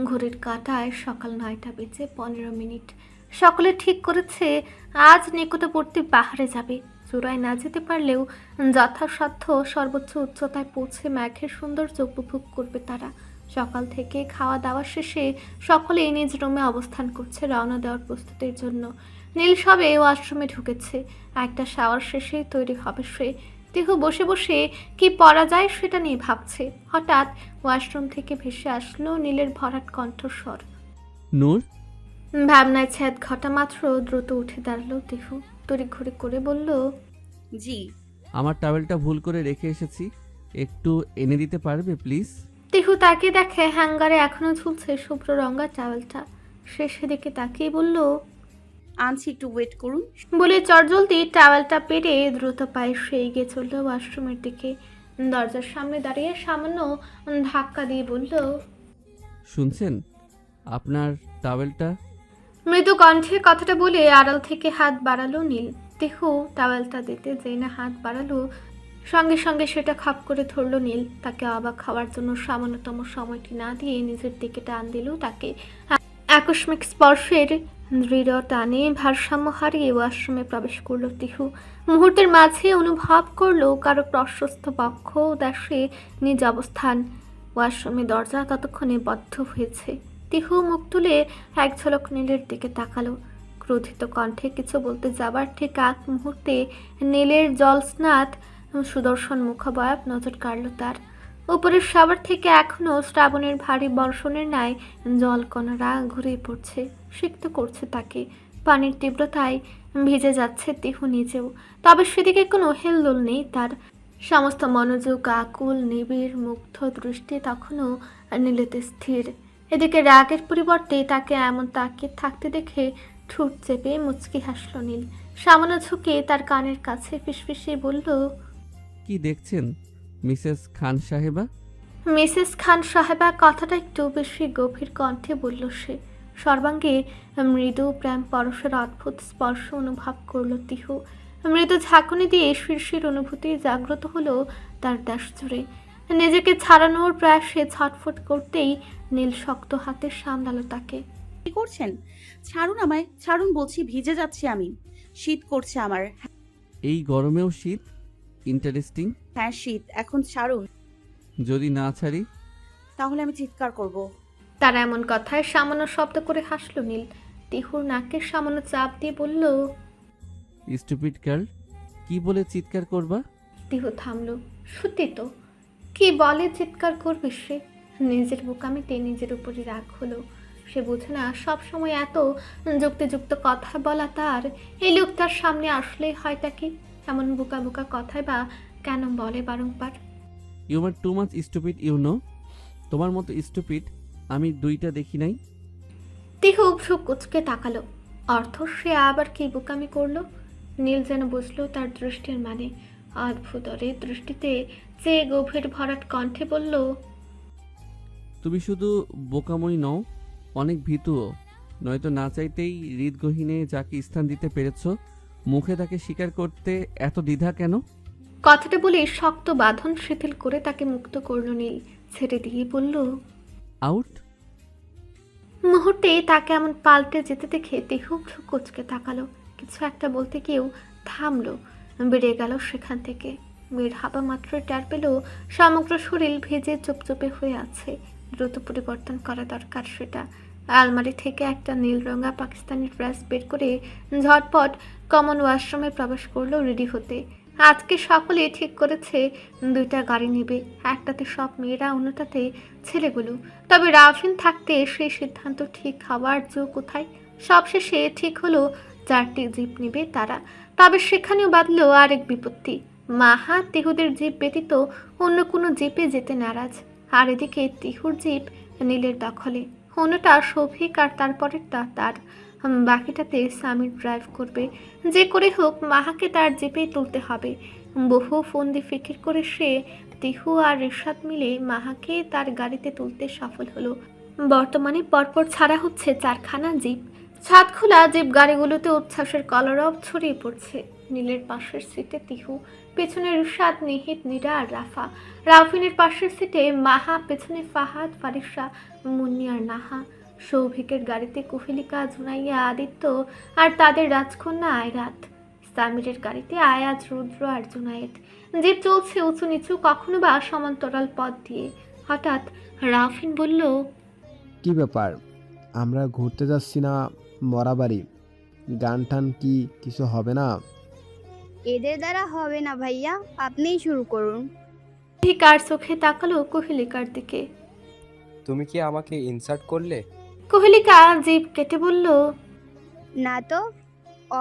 ঘড়ির কাঁটায় সকাল 9টা বেজে 15 সকলে ঠিক করেছে আজ নিকটবর্তী পাহাড়ে যাবে। চূড়ায় না যেতে পারলেও যথাসাধ্য সর্বোচ্চ উচ্চতায় পৌঁছে মেঘের সৌন্দর্য উপভোগ করবে তারা। সকাল থেকে খাওয়া দাওয়া শেষে সকলেই নিজ রুমে অবস্থান করছে রওনা দেওয়ার প্রস্তুতির জন্য। নীল সবে ওয়াশরুমে ঢুকেছে। একটা শাওয়ার শেষে তৈরি হবে সে। তিহু বসে বসে কি পরা যায় সেটা নিয়ে ভাবছে। হঠাৎ ওয়াশরুম থেকে ভেসে আসলো নীলের ভরাট কণ্ঠস্বর। নূর। ভাবনায় ছেদ ঘটা মাত্র দ্রুত উঠে দাঁড়ালো তিহু। তড়িঘড়ি করে বলল, জি। আমার টাওয়েলটা ভুল করে রেখে এসেছি, একটু এনে দিতে পারবে প্লিজ? তিহু তাকে দেখে হ্যাঙ্গারে এখনো ঝুলছে শুভ্র রঙা টাওয়েলটা। সে সেদিকে তাকিয়ে বলল, আনছি, একটু ওয়েট করুন। বলে চটজলদি টাওয়েলটা পেরে দ্রুত পায়ে সে এগিয়ে চলল ওয়াশরুমের দিকে। দরজার সামনে দাঁড়িয়ে সামান্য ধাক্কা দিয়ে বলল, শুনছেন, আপনার টাওয়েলটা। মৃদু কণ্ঠে কথাটা বলে আড়াল থেকে হাত বাড়ালো নীল। তিহু টাওয়েলটা দিতে যেই না হাত বাড়ালো, সঙ্গে সঙ্গে সেটা খাপ করে ধরলো নীল। তাকে অবাক হওয়ার জন্য সামান্যতম সময়টি না দিয়ে নিজের দিকে টান দিল তাকে। আকস্মিক স্পর্শের দৃঢ় টানে ভারসাম্য হারিয়ে ওয়াশরুমে প্রবেশ করলো তিহু। মুহূর্তের মাঝে অনুভব করলো কারো প্রশস্ত বক্ষ দেশে নিজ অবস্থান। ওয়াশরুমে দরজা ততক্ষণে বদ্ধ হয়েছে। তিহু মুখ তুলে এক ঝলক নীলের দিকে তাকালো। ক্রোধিত কণ্ঠে কিছু বলতে যাবার ঠিক আগ মুহূর্তে নীলের জলস্নাত সুদর্শন মুখাবয়ব নজর কাড়ল তার। উপরের সাবার থেকে এখনো শ্রাবণের ভারী বর্ষণের ন্যায় জলকণারা ঘুরিয়ে পড়ছে, সিক্ত করছে তাকে। পানির তীব্রতায় ভিজে যাচ্ছে তিহু নিজেও। তবে সেদিকে কোনো হেলদোল নেই তার। সমস্ত মনোযোগ আকুল নিবিড় মুগ্ধ দৃষ্টি তখনও নীলেতে স্থির। এদিকে রাগের পরিবর্তে তাকে এমন তাকিয়ে থাকতে দেখে ঠোঁট চেপে মুচকি হাসল নীল। সামান্য ঝুঁকে তার কানের কাছে ফিসফিসিয়ে বলল, কি দেখছেন মিসেস খান সাহেবা? মিসেস খান সাহেবা কথাটা একটু বেশি গভীর কণ্ঠে বলল সে। সর্বাঙ্গে মৃদু প্রেম পরশের অদ্ভুত স্পর্শ অনুভব করল তিহু। মৃদু ঝাঁকুনি দিয়ে শিরশির অনুভূতি জাগ্রত হলো তার দেশ জুড়ে। নিজেকে ছাড়ানোর প্রয়াসে ছটফট করতেই নীল শক্ত হাতে সামলালো তাকে। কি করছেন? ছাড়ুন আমায়, ছাড়ুন বলছি, ভিজে যাচ্ছি আমি। শীত করছে আমার। এই গরমেও শীত? ইন্টারেস্টিং। হ্যাঁ শীত, এখন ছাড়ুন। যদি না ছাড়ি? তাহলে আমি চিৎকার করব। তার এমন কথায় সামান্য শব্দ করে হাসল নীল। তিহুর নাকের সামান্য চাপ দিয়ে বলল, স্টুপিড গার্ল, কি বলে চিৎকার করবা? তিহু থামল। সত্যি তো, কি বলে চিৎকার করবে সে? নিজের বোকামিতে নিজের উপরই রাগ হলো। সে বোঝে না সব সময় এত যুক্তিযুক্ত কথা বলা তার এই লোকটার সামনে আসলেই হয় তাকে এমন বোকা বোকা কথাই বা কেন বলে বারংবার। You are too much stupid you know. তোমার মতো স্টুপিড আমি দুইটা দেখি নাই। তিহু ভ্রু কুচকে তাকালো। অর্থ সে আবার কি বোকামি করলো? নীল যেন বুঝলো তার দৃষ্টির মানে। অদ্ভুতরে দৃষ্টিতে চেয়ে গভীর ভরাট কণ্ঠে বলল, তুমি শুধু বোকাময়ী নও, অনেক ভীতুও। নয়তো না চাইতেই হৃদগহীনে যাকে স্থান দিতে পেরেছ মুখে তাকে স্বীকার করতে এত দ্বিধা কেন? কথাটা বলে শক্ত বাঁধন শিথিল করে তাকে মুক্ত করল নীল। ছেড়ে দিয়ে বলল, আউট। মুহূর্তে তাকে এমন পাল্টে যেতে দেখে তিহু ভ্রু কুচকে তাকালো। কিছু একটা বলতে গিয়েও থামলো, বেরিয়ে গেল সেখান থেকে। মেয়ের হাঁপা মাত্র টের পেল সমগ্র শরীর ভেজে চুপচুপে হয়ে আছে। দ্রুত পরিবর্তন করা দরকার সেটা। আলমারি থেকে একটা নীল রঙা পাকিস্তানি ড্রেস বের করে ঝটপট কমন ওয়াশরুমে প্রবেশ করলো রেডি হতে। আজকে সকলে ঠিক করেছে দুইটা গাড়ি নেবে, একটাতে সব মেয়েরা, অন্যটাতে ছেলেগুলো। তবে রাফিন থাকতে সেই সিদ্ধান্ত ঠিক হওয়ার জো কোথায়? সবশেষে ঠিক হলো 4টি জিপ নেবে তারা। তবে সেখানেও বাঁধল আরেক বিপত্তি। মাহা তিহুদের জিপ ব্যতীত অন্য কোনো জিপে যেতে নারাজ। আর এদিকে তিহুর জিপ নীলের দখলে, অন্যটা সৌভিক আর তারপরেরটা তার। বাকিটাতে সামির ড্রাইভ করবে। যে করে হোক মাহাকে তার জিপে তুলতে হবে। বহু ফোন দিয়ে ফিকির করে সে, তিহু আর রিশাদ মিলে মাহাকে তার গাড়িতে তুলতে সফল হলো। বর্তমানে পরপর ছাড়া হচ্ছে 4খানা জিপ। ছাদ খোলা জিপ গাড়িগুলোতে উচ্ছ্বাসের কলরব ছড়িয়ে পড়ছে। নীলের পাশের সিটে তিহু, পেছনে রিশাদ, নিহিত, নীরা আর রাফা। রাফিনের পাশের সিটে মাহা, পেছনে ফাহাদ, ফারিসা, মুন্নি আর নাহা। সৌভিকের গাড়িতে কুহেলিকা, জুনাইয়া, আদিত্য আর তাদের রাজকন্যা আয়রাত। সামিরের গাড়িতে আয়াজ, রুদ্র আর জুনায়েদ। জিপ চলছে উঁচু নিচু, কখনো বা সমান্তরাল পথ দিয়ে। হঠাৎ রাফিন বলল, কি ব্যাপার, আমরা ঘুরতে যাচ্ছি না মরাবাড়ি? গান টান কি কিছু হবে না? এদের দ্বারা হবে না ভাইয়া, আপনিই শুরু করুন। ঠিক আর চোখে তাকালো কুহেলিকার দিকে। তুমি কি আমাকে ইনসার্ট করলে? কুহেলিকা জিভ কেটে বলল, না তো,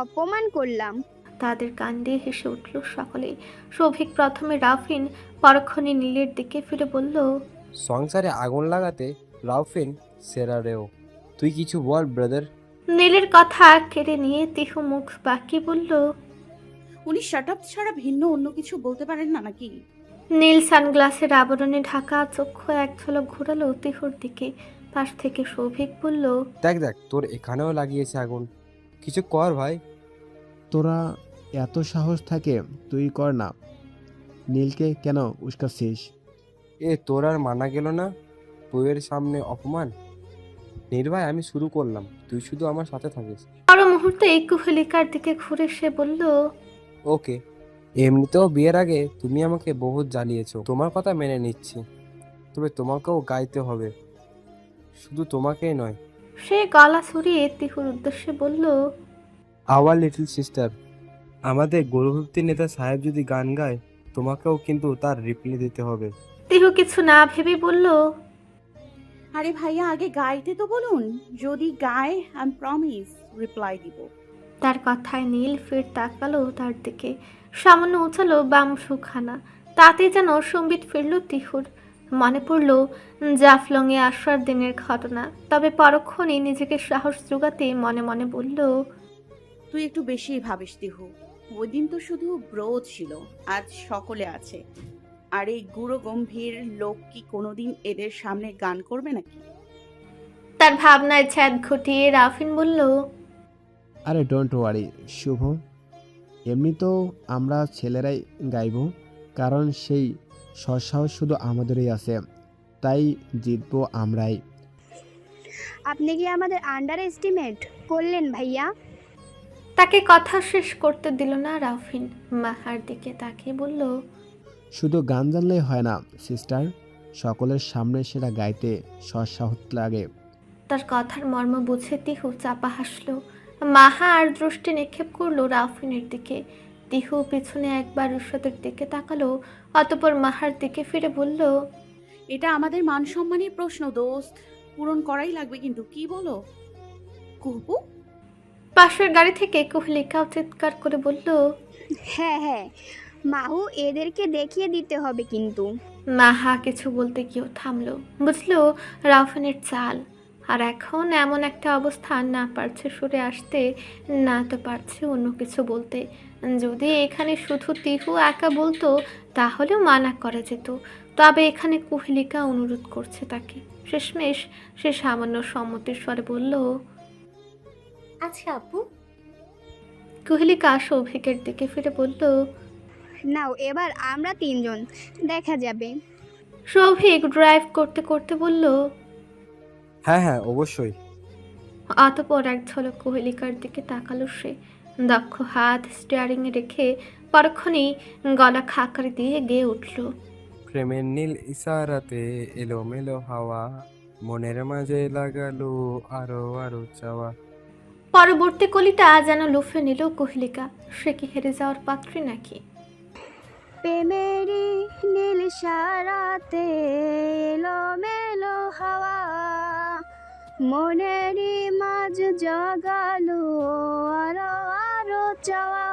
অপমান করলাম। তাদের কাণ্ডে হেসে উঠল সকলে। সৌভিক প্রথমে, রাফিন পরক্ষণে নীলের দিকে ফিরে বলল, সংসারে আগুন লাগাতে রাউফিন সেরারেও। তুই কিছু বল ব্রাদার। নীলের কথা কেড়ে নিয়ে তিহু মুখ বাকি বলল, উনি শাট আপ ছাড়া ভিন্ন অন্য কিছু বলতে পারেন না নাকি? নীল সানগ্লাসের আবরণে ঢাকা চক্ষু এক ঝলক ঘুরালো তিহুর দিকে। পাশ থেকে সৌভিক বলল, দেখ দেখ, তোর এখানেও লাগিয়েছে আগুন, কিছু কর ভাই। তোরা এত সাহস থাকে তুই কর না, নীলকে কেন উস্কাচ্ছিস? তোর আর মানা গেল না? বউয়ের সামনে অপমান। নির্ভয়, আমি শুরু করলাম, তুই শুধু আমার সাথে থাকিস। পর মুহূর্তে কুহেলিকার দিকে ঘুরে সে বলল, ওকে, এমনিতেও বিয়ের আগে তুমি আমাকে বহুত জ্বালিয়েছো, তোমার কথা মেনে নিচ্ছি। তবে তোমাকেও গাইতে হবে, শুধু তোমাকেই নয়। সে গলা ছড়িয়ে তিহুর উদ্দেশ্যে বলল, আওয়ার লিটল সিস্টার, আমাদের গৌরবভক্তি নেতা সাহেব যদি গান গায়, তোমাকেও কিন্তু তার রিপ্লাই দিতে হবে। তিহু কিছু না ভেবে বলল, আরে ভাইয়া, আগে গাইতে তো বলুন। যদি গায় আমি প্রমিস রিপ্লাই দিব। তার কথায় নীল ফের তাকালো তার দিকে। সামান্য উঁচালো বাম সুখানা। তাতে যেন সম্বিত ফিরল তিহুর। মনে পড়ল জাফলংয়ে আসার দিনের ঘটনা। তবে পরক্ষণে নিজেকে সাহস জোগাতে মনে মনে বলল, তুই একটু বেশি ভাবিস তিহু। ওই দিন তো শুধু ব্রো ছিল, আজ সকলে আছে। আর এই গুরু গম্ভীর লোক কি কোনোদিন এদের সামনে গান করবে নাকি? তার ভাবনায় ছ্যাদ ঘটিয়ে রাফিন বলল, আরে ডোন্ট ওয়ারি শুভ, এমনিতেও আমরা ছেলেরাই গাইব, কারণ সেই সৎসাহস শুধু আমাদেরই আছে, তাই জিতবো আমরাই। আপনি কি আমাদের আন্ডার এস্টিমেট করলেন ভাইয়া? তাকে কথা শেষ করতে দিল না রাফিন। মাহার দিকে তাকিয়ে বলল, শুধু গান জানলেই হয় না সিস্টার, সকলের সামনে সেটা গাইতে সৎসাহস লাগে। তার কথার মর্ম বুঝে তিহু চাপা হাসল। মাহা আর দৃষ্টি নিক্ষেপ করলো রাফিনের দিকে। তিহু পিছনে একবার রিশাদের দিকে তাকালো, অতঃপর মাহার দিকে ফিরে বলল, এটা আমাদের মান সম্মানের প্রশ্ন দোস্ত। পূরণ করাই লাগবে, কিন্তু কি বলো কুহু? পাশের গাড়ি থেকে কুহেলিকাও চিৎকার করে বলল, হ্যাঁ হ্যাঁ মাহু, এদেরকে দেখিয়ে দিতে হবে কিন্তু। মাহা কিছু বলতে গিয়েও থামলো, বুঝলো রাউফিনের চাল। আর এখন এমন একটা অবস্থা, না পারছে সরে আসতে, না তো পারছে অন্য কিছু বলতে। যদি এখানে শুধু তিহু একা বলতো তাহলেও মানা করা যেত, তবে এখানে কুহেলিকা অনুরোধ করছে তাকে। শেষমেশ সে সামান্য সম্মতির স্বরে বলল, আচ্ছা আপু। কুহেলিকা সৌভিকের দিকে ফিরে বলল, নাও এবার আমরা তিনজন, দেখা যাবে। সৌভিক ড্রাইভ করতে করতে বলল, হ্যাঁ হ্যাঁ অবশ্যই। অতপর এক ঝলক কোহেলিকার দিকে তাকালো সে। দক্ষ হাত স্টিয়ারিংয়ে রেখে পরক্ষণেই গলা খাকারি দিয়ে গেয়ে উঠল, প্রেমের নীল ইশারাতে এলোমেলো হাওয়া, মনের মাঝে লাগালো আরো আরো চাওয়া। পরবর্তী কলিটা যেন লুফে নিল কোহেলিকা। সে কি হেরে যাওয়ার পাত্রী নাকি? প্রেমেরি নীল সারাতে এলোমেলো হাওয়া, মনেরই মাঝ জগালো আরো আরো চাওয়া।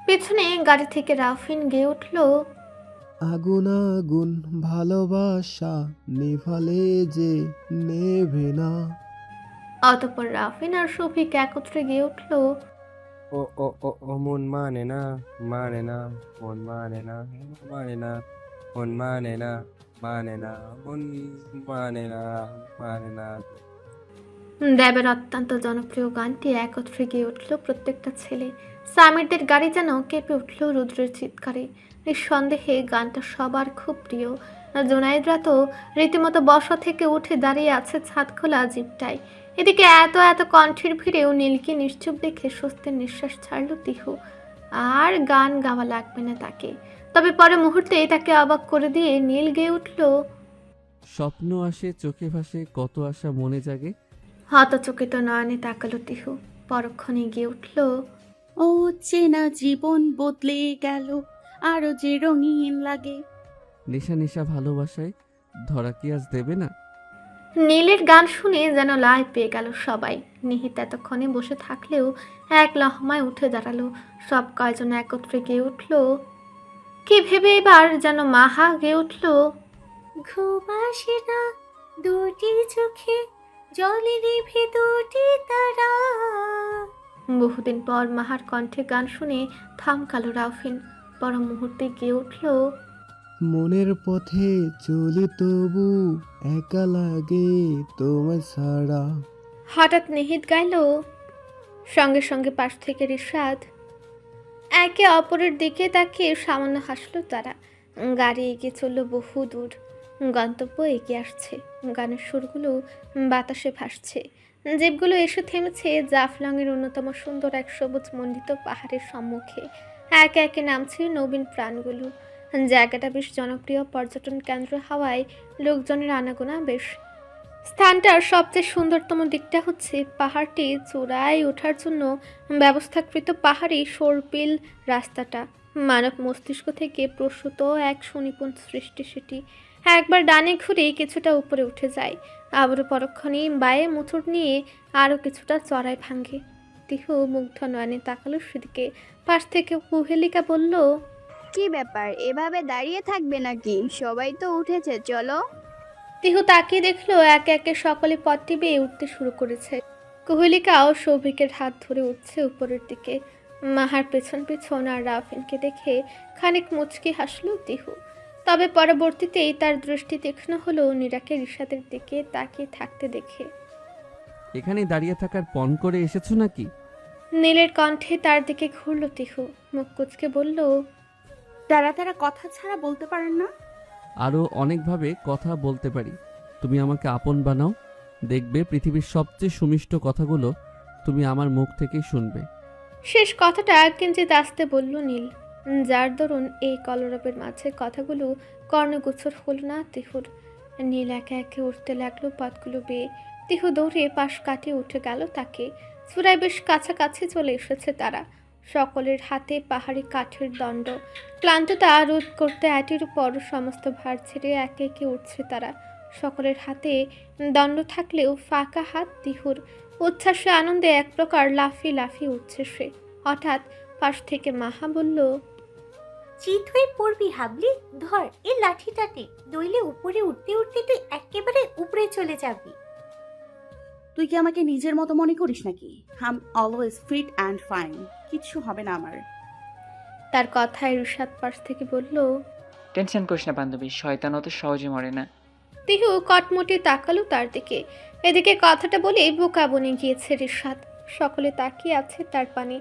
পেছনে গাড়ি থেকে রাফিন গেয়ে উঠল, আগুন আগুন ভালোবাসা নিভালে যে নেভে না। অতপর রাফিন আর শফিক একত্রে গেয়ে উঠল, ও ও ও ও মন মানে না, মানে না, মন মানে না, মানে না, মন মানে না, মানে না, মন মানে না, মানে না। দেবের অত্যন্ত জনপ্রিয় গানটি একত্রে গেয়ে উঠল প্রত্যেকটা ছেলে। সামিরদের গাড়ি যেন কেঁপে উঠল রুদ্রের চিৎকারে। নিঃসন্দেহে গানটা সবার খুব প্রিয়। জোনায়েদরা তো রীতিমতো বসা থেকে উঠে দাঁড়িয়ে আছে ছাদ খোলা জিপটায়। এদিকে এত এত কণ্ঠের ভিড়েও নীলকে নিশ্চুপ দেখে স্বস্তির নিঃশ্বাস ছাড়ল তিহু। আর গান গাওয়া লাগবে না তাকে। তবে পরে মুহূর্তে তাকে অবাক করে দিয়ে নীল গেয়ে উঠল, স্বপ্ন আসে চোখে ভাসে, কত আশা মনে জাগে। হতচকিত নয়নে তাকালো তিহু। পরক্ষণে গিয়ে উঠল, ও চেনা জীবন বদলে গেল, আরো যে রঙিন লাগে। নেশা নেশা ভালোবাসায় ধরা কি আজ দেবে না। নীলের গান শুনে যেন লাই পেয়ে গেল সবাই। নিহিত এতক্ষণে বসে থাকলেও এক লহমায় উঠে দাঁড়ালো। সব কয়জন একত্রে গেয়ে উঠল। কি ভেবে এবার যেন মাহা গেয়ে উঠল, ঘুম আসে না দুটি চোখে, জলে নিভে দুটি তারা। বহুদিন পর মাহার কণ্ঠে গান শুনে থামকালো রাউফিন। পর মুহূর্তে গেয়ে উঠল, মনের পথে চলি তবু একা লাগে তোমায় ছাড়া। হঠাৎ নিহিত গাইল, সঙ্গে সঙ্গে পাশ থেকে রিশাদ। একে অপরের দিকে তাকিয়ে সামান্য হাসলো তারা। গাড়ি এগিয়ে চলল বহু দূর। গন্তব্য এগিয়ে আসছে। গানের সুরগুলো বাতাসে ভাসছে। জিপগুলো এসে থেমেছে জাফলংয়ের অন্যতম সুন্দর এক সবুজ মণ্ডিত পাহাড়ের সম্মুখে। একে একে নামছে নবীন প্রাণগুলো। জায়গাটা বেশ জনপ্রিয় পর্যটন কেন্দ্র হওয়ায় লোকজনের আনাগোনা বেশ। স্থানটার সবচেয়ে সুন্দরতম দিকটা হচ্ছে পাহাড়টি চূড়ায় ওঠার জন্য ব্যবস্থাকৃত পাহাড়ি সর্পিল রাস্তাটা। মানব মস্তিষ্ক থেকে প্রসূত এক সুনিপুণ সৃষ্টি সেটি। একবার ডানে ঘুরে কিছুটা উপরে উঠে যায়, আবারও পরক্ষণেই বায়ে মুচড় নিয়ে আরও কিছুটা চড়ায় ভাঙে। তিহু মুগ্ধ নয়নে তাকালো সেদিকে। পাশ থেকে কুহেলিকা বলল, কি ব্যাপার, এভাবে দাঁড়িয়ে থাকবে নাকি? সবাই তো উঠেছে, চলো। তিহু তাকিয়ে দেখলো একে একে সকলে পথটি বেয়ে উঠতে শুরু করেছে। কুহেলিকাও সৌভিকের হাত ধরে উঠছে উপরের দিকে। মাহার পেছন পেছন আর রাফিনকে দেখে খানিক মুচকি হাসলো তিহু। তবে পরবর্তীতেই তার দৃষ্টি তীক্ষ্ণ হলো নীরাকে রিশাদের দিকে তাকিয়ে থাকতে দেখে। এখানে দাঁড়িয়ে থাকার পণ করে এসেছো নাকি? নীলের কণ্ঠে তার দিকে ঘুরল তিহু। মুখ কুচকে বলল, তারা তারা কথা ছাড়া বলতে পারেন না? আরও অনেকভাবে কথা বলতে পারি। তুমি আমাকে আপন বানাও, দেখবে পৃথিবীর সবচেয়ে সুমিষ্ট কথাগুলো তুমি আমার মুখ থেকেই শুনবে। শেষ কথাটা কিঞ্চিত আস্তে বলল নীল, যার দরুন এই কলরবের মাঝে কথাগুলো কর্ণগোচর হল না তিহুর। নীল একে একে উঠতে লাগলো পথগুলো বেয়ে। তিহু দৌড়ে পাশ কাটিয়ে উঠে গেল তাকে। চূড়ায় বেশ কাছাকাছি চলে এসেছে তারা। সকলের হাতে পাহাড়ি কাঠের দণ্ড। ক্লান্ততা রোধ করতে অ্যাটির উপর সমস্ত ভার ছেড়ে একে একে উঠছে তারা। সকলের হাতে দণ্ড থাকলেও ফাঁকা হাত তিহুর। উচ্ছ্বাসে আনন্দে এক প্রকার লাফিয়ে লাফিয়ে উঠছে সে। হঠাৎ পাশ থেকে মাহা বলল, চিত হয়ে পড়বি হাবলি, ধর এই লাঠিটাতে, নইলে উপরে উঠতে উঠতে তুই একেবারে উপরে চলে যাবি। তুই কি আমাকে নিজের মতো মনে করিস নাকি? I am always fit and fine, কিচ্ছু হবে না আমার। তার কথায় রুশাদ পাশ থেকে বলল, টেনশন করিস না বান্ধবী, শয়তান অত সহজে মরে না। তিহু কটমটে তাকালো তার দিকে। এদিকে কথাটা বলে বোকা বনে গিয়েছে রিশাদ। সকলে তাকিয়ে আছে তার পানে।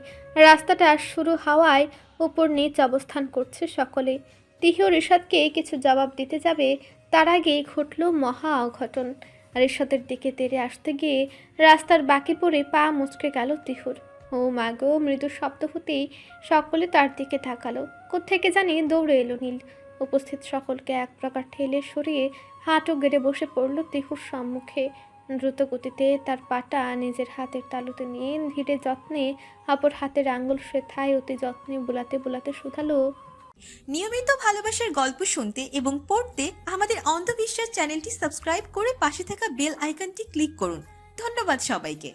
রাস্তাটা শুরু হওয়ায় উপর নিচ অবস্থান করছে সকলে। তিহু রিশাদকে কিছু জবাব দিতে যাবে, তার আগেই ঘটল মহা অঘটন। রিশাদের দিকে তেড়ে আসতে গিয়ে রাস্তার বাকি পড়ে পা মুচকে গেল তিহুর। ও মাগো, মৃদু শব্দ হতেই সকলে তার দিকে তাকালো। কোত্থেকে জানি দৌড়ে এলো নীল। উপস্থিত সকলকে এক প্রকার ঠেলে সরিয়ে হাঁটু গেড়ে বসে পড়ল তিহুর সম্মুখে। দ্রুত গতিতে তার পাটা নিজের হাতের তালুতে নিয়ে ধীরে যত্নে অপর হাতের আঙ্গুল সেথায় অতি যত্নে বুলাতে বুলাতে শুধালো, নিয়মিত ভালোবাসার গল্প শুনতে এবং পড়তে আমাদের অন্ধবিশ্বাস চ্যানেলটি সাবস্ক্রাইব করে পাশে থাকা বেল আইকনটি ক্লিক করুন। ধন্যবাদ সবাইকে।